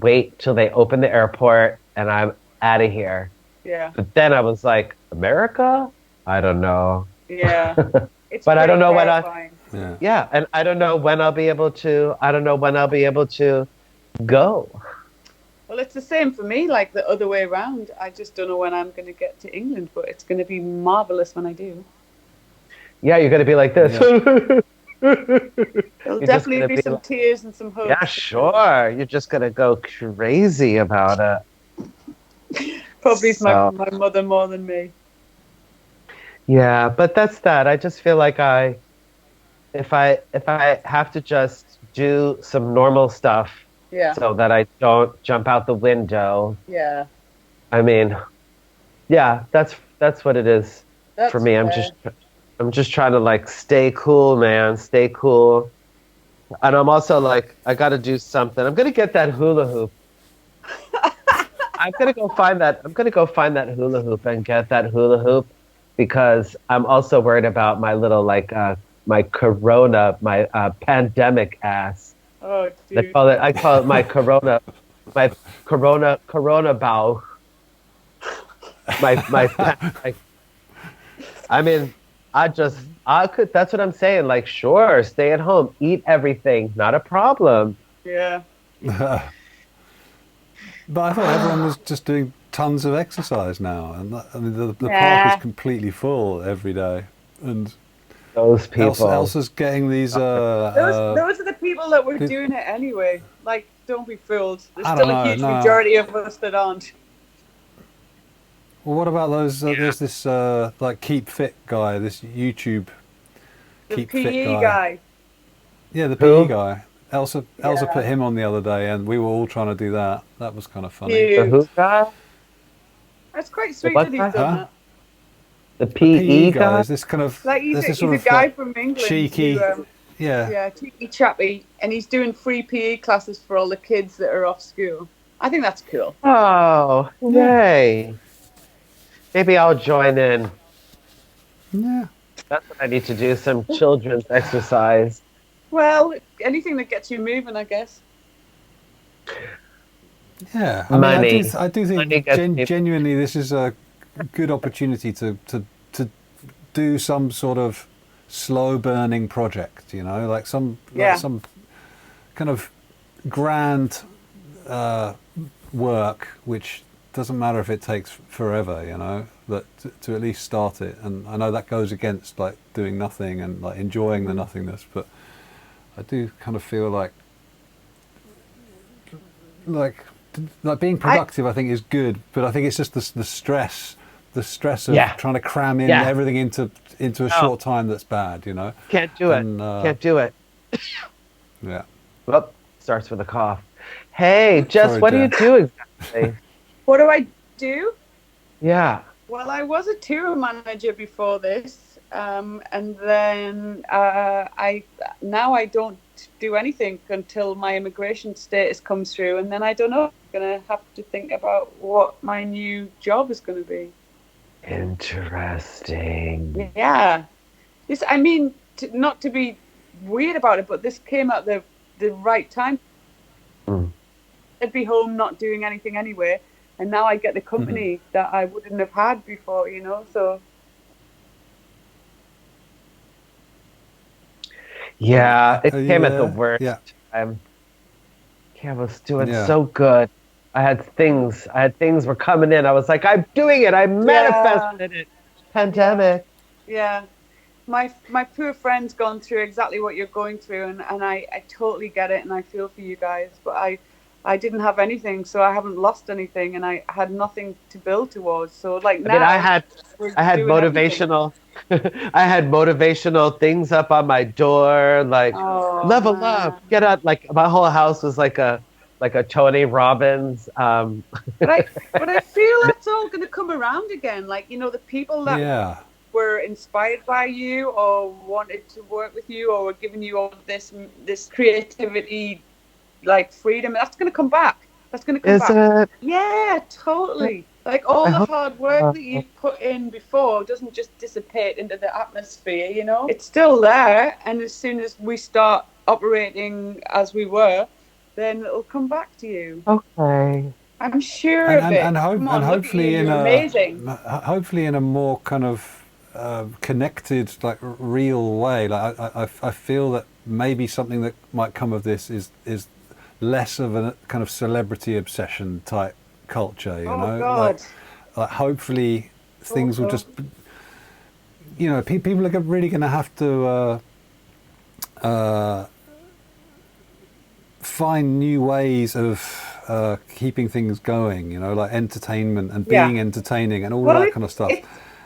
wait till they open the airport and I'm out of here.
Yeah.
But then I was like, America? I don't know.
Yeah. It's
But I don't
pretty
know when
terrifying.
yeah.
Yeah, and I don't know when I'll be able to go.
Well, it's the same for me, like the other way around. I just don't know when I'm going to get to England, but it's going to be marvelous when I do.
Yeah, you're gonna be like this.
There'll
You're just
definitely
gonna
be
be
some
like-
tears and some hugs.
Yeah, sure. You're just gonna go crazy about it.
Probably it's
So-
my mother more than me.
Yeah, but that's that. I just feel like if I have to just do some normal stuff
Yeah.
so that I don't jump out the window.
Yeah.
I mean, yeah, that's what it is
That's
for me. I'm
fair.
just trying to like stay cool, man. Stay cool. And I'm also like, I got to do something. I'm gonna get that hula hoop. I'm gonna go find that hula hoop and get that hula hoop because I'm also worried about my little like my pandemic ass.
Oh,
I
dude.
call it my corona bow. I mean, I could, that's what I'm saying. Like, sure, stay at home, eat everything, not a problem.
Yeah.
But I thought everyone was just doing tons of exercise now, and I mean the park is completely full every day, and
Those people.
Elsa's getting these.
Those are the people that were doing it anyway. Like, don't be fooled. There's still a huge majority of us that aren't.
Well, what about those? There's this like Keep Fit guy, this YouTube Keep Fit guy. Yeah, the PE guy. Elsa put him on the other day, and we were all trying to do that. That was kind of funny.
The who guy?
That's quite sweet that he's done that.
The PE guy?
Is this kind of
like he's a guy from England,
cheeky,
cheeky chappy, and he's doing free PE classes for all the kids that are off school. I think that's cool.
Oh, yay! Maybe I'll join in.
Yeah,
that's what I need to do. Some children's exercise.
Well, anything that gets you moving, I guess.
Yeah, I mean, I do think genuinely this is a good opportunity to do some sort of slow burning project, you know, like some kind of grand work, which doesn't matter if it takes forever, you know, but to at least start it. And I know that goes against like doing nothing and like enjoying the nothingness, but I do kind of feel like being productive I think is good, but I think it's just the stress of trying to cram in everything into a short time that's bad, you know.
Can't do it. Can't do it.
Yeah.
Well, starts with a cough. Hey, Jess,
sorry,
what do you do exactly?
What do I do?
Yeah.
Well, I was a tour manager before this, and then I don't do anything until my immigration status comes through, and then I don't know. I'm gonna have to think about what my new job is going to be.
Interesting.
Yeah. This, I mean, not to be weird about it, but this came at the right time. I'd be home not doing anything anyway, and now I get the company that I wouldn't have had before, you know, so.
Yeah, it came at the worst time. I was doing so good. I had things were coming in. I was like, I'm doing it. I manifested it. Pandemic.
Yeah. My poor friend's gone through exactly what you're going through, and I totally get it, and I feel for you guys. But I didn't have anything, so I haven't lost anything, and I had nothing to build towards. So like now,
I had motivational. I had motivational things up on my door, like level up, get out. Like my whole house was like a Tony Robbins.
But I feel that's all going to come around again. Like, you know, the people that were inspired by you or wanted to work with you or were giving you all this creativity, like freedom, that's going to come back. That's going to come back. Is it? Yeah, totally. Like all the hard work that you put in before doesn't just dissipate into the atmosphere, you know? It's still there, and as soon as we start operating as we were, then it'll come back to you.
Okay.
I'm sure of it.
And hopefully hopefully in a more kind of connected, like real way. Like I feel that maybe something that might come of this is less of a kind of celebrity obsession type culture, you know.
God.
Like hopefully things will just, you know, people are really going to have to find new ways of keeping things going, you know, like entertainment and being entertaining and all that kind of stuff.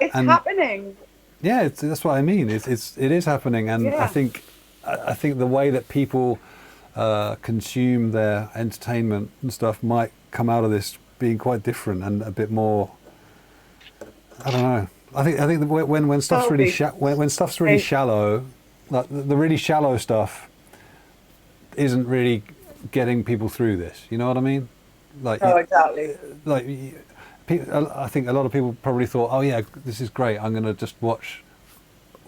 It's happening.
Yeah, that's what I mean. It is happening, and I think the way that people consume their entertainment and stuff might come out of this being quite different and a bit more. I don't know. I think when stuff's really when stuff's really shallow, like the really shallow stuff isn't really getting people through this. You know what I mean? Like
exactly.
Like I think a lot of people probably thought, oh yeah, this is great. I'm going to just watch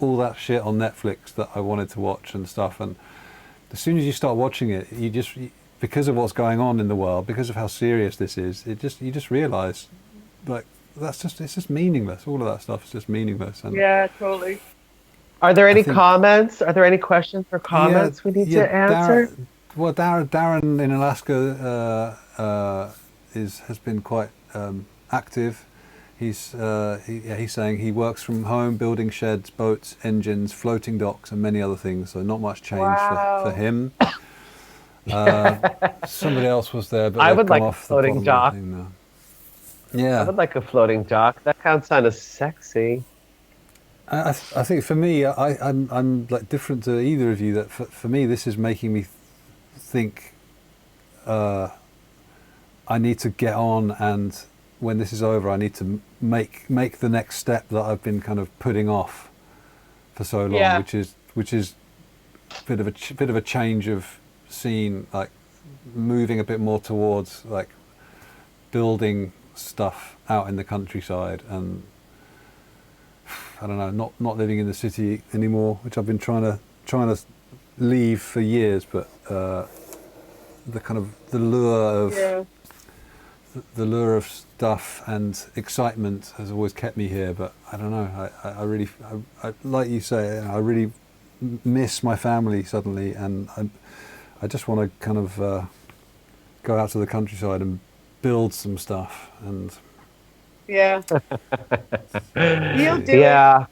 all that shit on Netflix that I wanted to watch and stuff. And as soon as you start watching it, because of what's going on in the world, because of how serious this is, you just realise, like, it's just meaningless. All of that stuff is just meaningless. And
yeah, totally.
Are there any comments? Are there any questions or comments we need to answer? Darren
in Alaska has been quite active. He's saying he works from home, building sheds, boats, engines, floating docks, and many other things. So not much change for him. Somebody else was there, but
I
they've
would
come
like a
off the
floating
bottom
dock.
of the thing now. Yeah,
I would like a floating dock. That sounds kind of sexy.
I think for me, I'm like different to either of you. That for me, this is making me think I need to get on, and when this is over, I need to make the next step that I've been kind of putting off for so long, which is a bit of a change of scene, like moving a bit more towards like building stuff out in the countryside, and I don't know, not living in the city anymore, which I've been trying to leave for years, but the kind of the lure of stuff and excitement has always kept me here. But I don't know, I really like you say, I really miss my family suddenly, and I just want to kind of go out to the countryside and build some stuff. And
you'll do
yeah.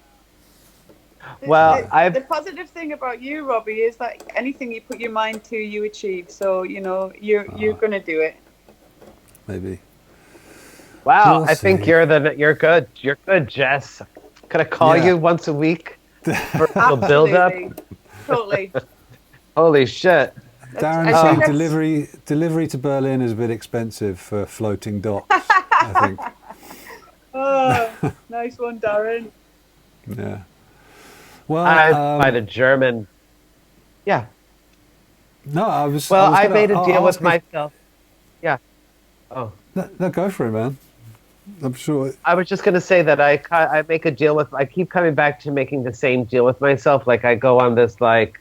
it.
Well,
the positive thing about you, Robbie, is that anything you put your mind to, you achieve. So you're going to do it.
Maybe.
Wow,
We'll
I think
see.
you're good. You're good, Jess. Can I call you once a week for a build up?
Totally.
Holy shit.
Darren said delivery to Berlin is a bit expensive for floating docks, I think.
Oh, nice one, Darren.
Yeah. Well,
by the German. Yeah.
No, I was.
Well,
I
I made a deal with myself. Yeah. Oh.
No, go for it, man. I'm sure.
I was just going to say that I make a deal with. I keep coming back to making the same deal with myself. Like I go on this like,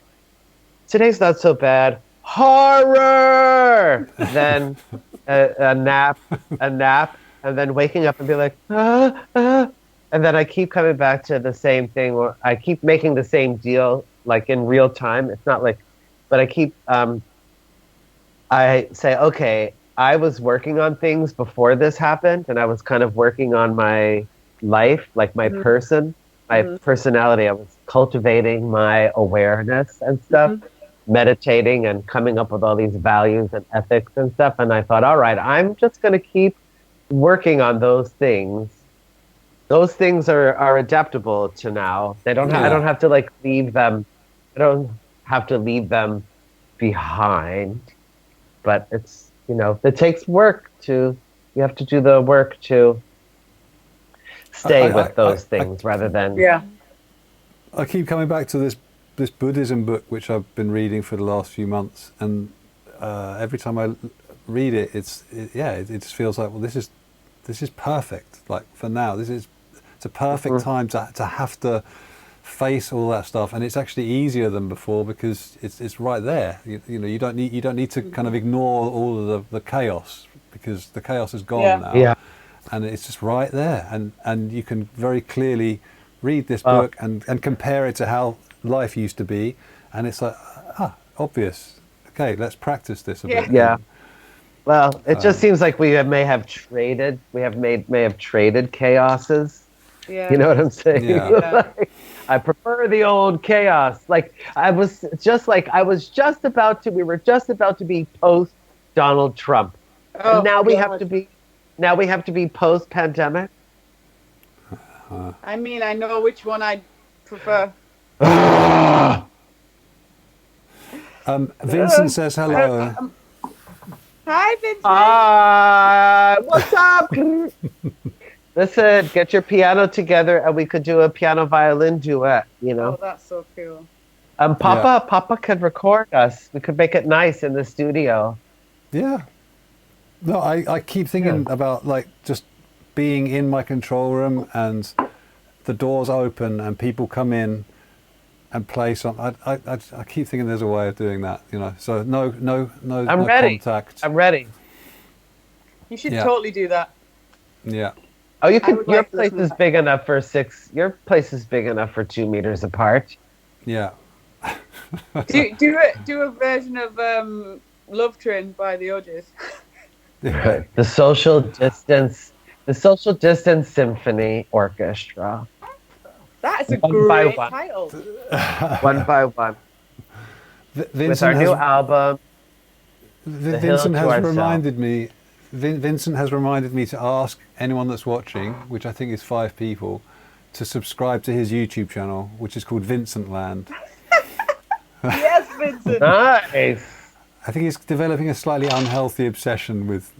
today's not so bad. Horror. Then a nap, and then waking up and be like, and then I keep coming back to the same thing, or I keep making the same deal, like in real time. It's not like, but I keep, I say, okay, I was working on things before this happened, and I was kind of working on my life, like my person, my personality. I was cultivating my awareness and stuff, meditating and coming up with all these values and ethics and stuff. And I thought, all right, I'm just going to keep working on those things. Those things are adaptable to now. They don't. I don't have to like leave them. I don't have to leave them behind. But it's it takes work to. You have to do the work to stay with those things rather than.
Yeah.
I keep coming back to this Buddhism book which I've been reading for the last few months, and every time I read it, it just feels like, well, this is perfect. Like for now, it's a perfect time to have to face all that stuff, and it's actually easier than before because it's right there. You don't need to kind of ignore all of the chaos, because the chaos is gone now. Yeah. And it's just right there, and you can very clearly read this book and compare it to how life used to be, and it's like obvious. Okay, let's practice this a bit.
Yeah. Well, it just seems like we may have traded chaoses.
Yeah.
You know what I'm saying?
Yeah.
Like, I prefer the old chaos. Like we were just about to be post Donald Trump.
Oh,
and now
God.
we have to be post pandemic.
I mean, I know which one I prefer.
Vincent says hello.
Hi, Vincent.
What's up? Listen, get your piano together and we could do a piano violin duet,
Oh, that's so cool.
Papa could record us. We could make it nice in the studio.
Yeah. No, I keep thinking about like just being in my control room and the doors open and people come in and play something. I keep thinking there's a way of doing that, So no
I'm ready.
contact.
I'm ready.
You should totally do that.
Yeah.
Oh, you could. Your place is big enough for 6. Your place is big enough for 2 meters apart.
Yeah.
do a version of Love Train by the Oddies.
The social distance The Social Distance Symphony Orchestra.
That is a
One by
great
one.
title.
One by one. With our new album, The Hill
Vincent
to
has
Ourselves.
reminded me. Vincent has reminded me to ask anyone that's watching, which I think is 5 people, to subscribe to his YouTube channel, which is called Vincent Land.
Yes, Vincent.
Nice.
I think he's developing a slightly unhealthy obsession with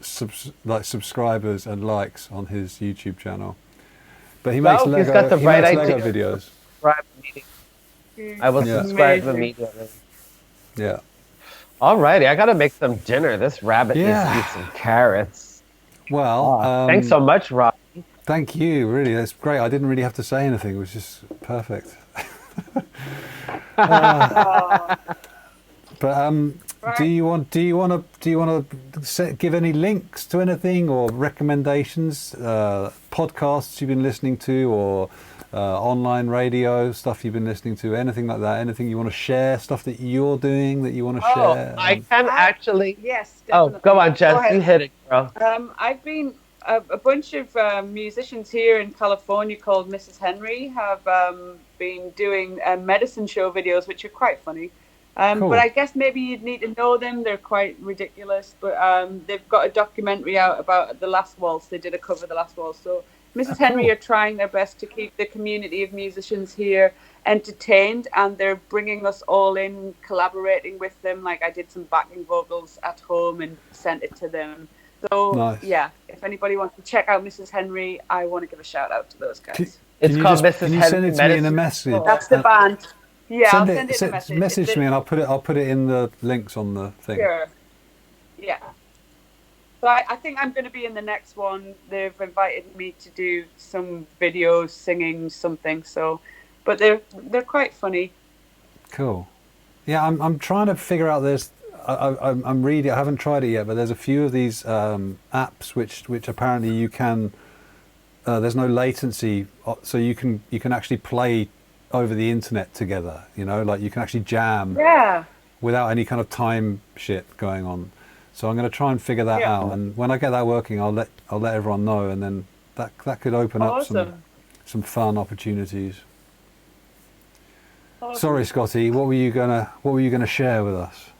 subscribers and likes on his YouTube channel. But he makes
He's got the right
Lego
idea.
videos.
Subscribe immediately. I will subscribe immediately.
Yeah.
Alrighty, I gotta make some dinner. This rabbit needs to eat some carrots.
Well,
thanks so much, Rob.
Thank you. Really, that's great. I didn't really have to say anything. It was just perfect. But do you want to give any links to anything or recommendations, podcasts you've been listening to, or online radio stuff you've been listening to, anything like that? Anything you want to share? Stuff that you're doing that you want to share?
I can actually.
Yes. Definitely.
Oh, go on, Jess. You hit it, girl.
I've been. A bunch of musicians here in California called Mrs. Henry have been doing medicine show videos, which are quite funny.
Cool.
But I guess maybe you'd need to know them. They're quite ridiculous. But they've got a documentary out about The Last Waltz. They did a cover of The Last Waltz. So Mrs. Henry are trying their best to keep the community of musicians here entertained. And they're bringing us all in, collaborating with them. Like I did some backing vocals at home and sent it to them. So,
nice.
Yeah, if anybody wants to check out Mrs. Henry, I want to give a shout out to those guys.
It's called Mrs. Henry.
Can you send it to me in a message?
That's the band. Yeah, I'll send it in a message.
Message me and I'll put it in the links on the thing.
Sure. Yeah. So I think I'm going to be in the next one. They've invited me to do some videos singing something. So, but they're quite funny.
Cool. Yeah, I'm trying to figure out this. I'm reading. I haven't tried it yet, but there's a few of these apps which apparently you can. There's no latency, so you can actually play over the internet together. You know, like you can actually jam.
Yeah. Without
any kind of time shit going on. So I'm going to try and figure that out, and when I get that working, I'll let everyone know, and then that could open up some fun opportunities. Awesome. Sorry, Scotty. What were you gonna share with us?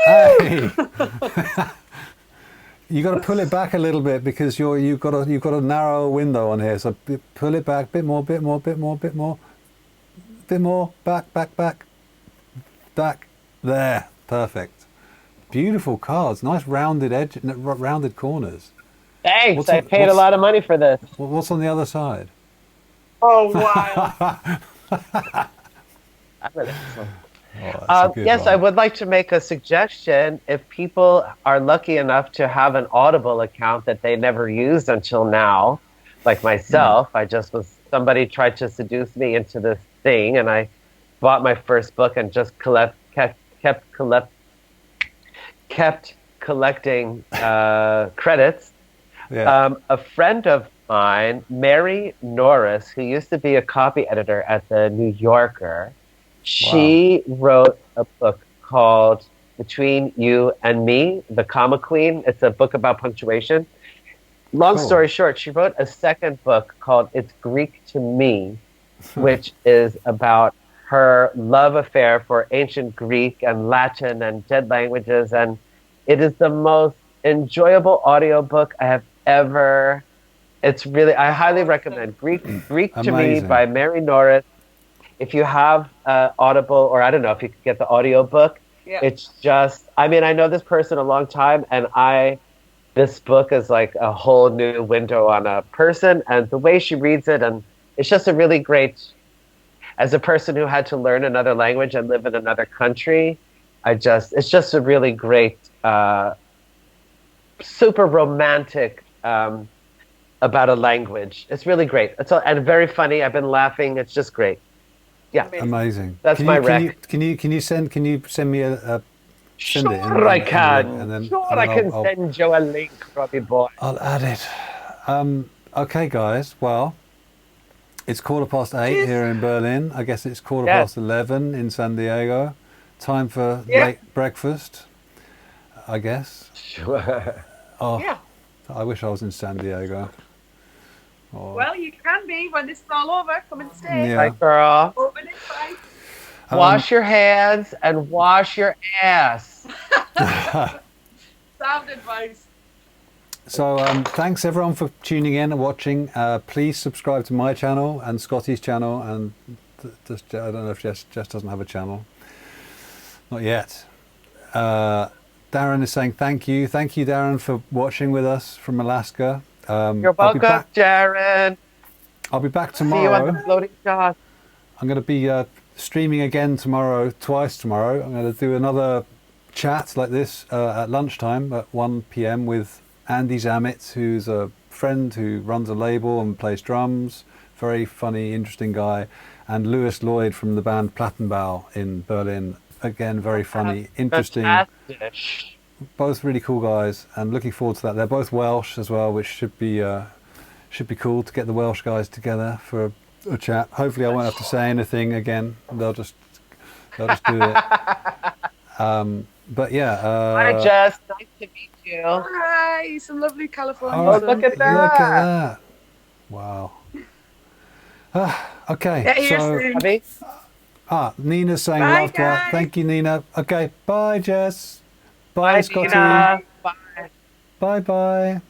Hey, you got to pull it back a little bit because you've got a narrow window on here. So pull it back, bit more, back. There, perfect. Beautiful cards, nice rounded corners.
Thanks. I paid a lot of money for this.
What's on the other side?
Oh wow.
Yes, one. I would like to make a suggestion. If people are lucky enough to have an Audible account that they never used until now, like myself, somebody tried to seduce me into this thing, and I bought my first book and just kept collecting credits. Yeah. A friend of mine, Mary Norris, who used to be a copy editor at the New Yorker, she wrote a book called Between You and Me, The Comma Queen. It's a book about punctuation. Long story short, she wrote a second book called It's Greek to Me, which is about her love affair for ancient Greek and Latin and dead languages. And it is the most enjoyable audiobook I have ever. It's really, I highly recommend Greek to Me by Mary Norris. If you have Audible, or I don't know if you could get the audiobook, it's just, I mean, I know this person a long time, and this book is like a whole new window on a person, and the way she reads it, and it's just a really great, as a person who had to learn another language and live in another country, it's just a really great, super romantic about a language. It's really great. And very funny. I've been laughing. It's just great. Yeah,
amazing.
That's my rec.
Can you send me a?
Sure, I can. I can send you a link, Robbie boy.
I'll add it. Okay, guys. Well, it's 8:15 here in Berlin. I guess it's 11:15 in San Diego. Time for late breakfast, I guess.
Sure.
Oh, I wish I was in San Diego.
Well, you can be when this is all over. Come and stay.
Yeah.
Right, girl.
Open it right.
Wash your hands and wash your ass.
Sound advice.
So thanks everyone for tuning in and watching. Please subscribe to my channel and Scotty's channel, and just I don't know if Jess doesn't have a channel. Not yet. Darren is saying thank you. Thank you, Darren, for watching with us from Alaska.
You're welcome, Jared.
I'll be back
See you on
tomorrow.
the floating shot.
I'm going to be streaming again tomorrow, twice tomorrow. I'm going to do another chat like this at lunchtime at 1 p.m. with Andy Zamet, who's a friend who runs a label and plays drums. Very funny, interesting guy. And Lewis Lloyd from the band Plattenbau in Berlin. Again, very funny, interesting.
Fantastic.
Both really cool guys, and looking forward to that. They're both Welsh as well, which should be cool to get the Welsh guys together for a chat. Hopefully, I won't have to say anything again. They'll just do it. But yeah.
Hi, Jess. Nice to meet you.
Hi, some lovely California.
Oh, look at that.
Look at that. Wow. Okay.
Get here
So,
soon.
Nina's saying
Bye,
love to her.
guys.
Thank you, Nina. Okay. Bye, Jess. Bye,
Bye,
Scotty.
Nina. Bye.
Bye, bye.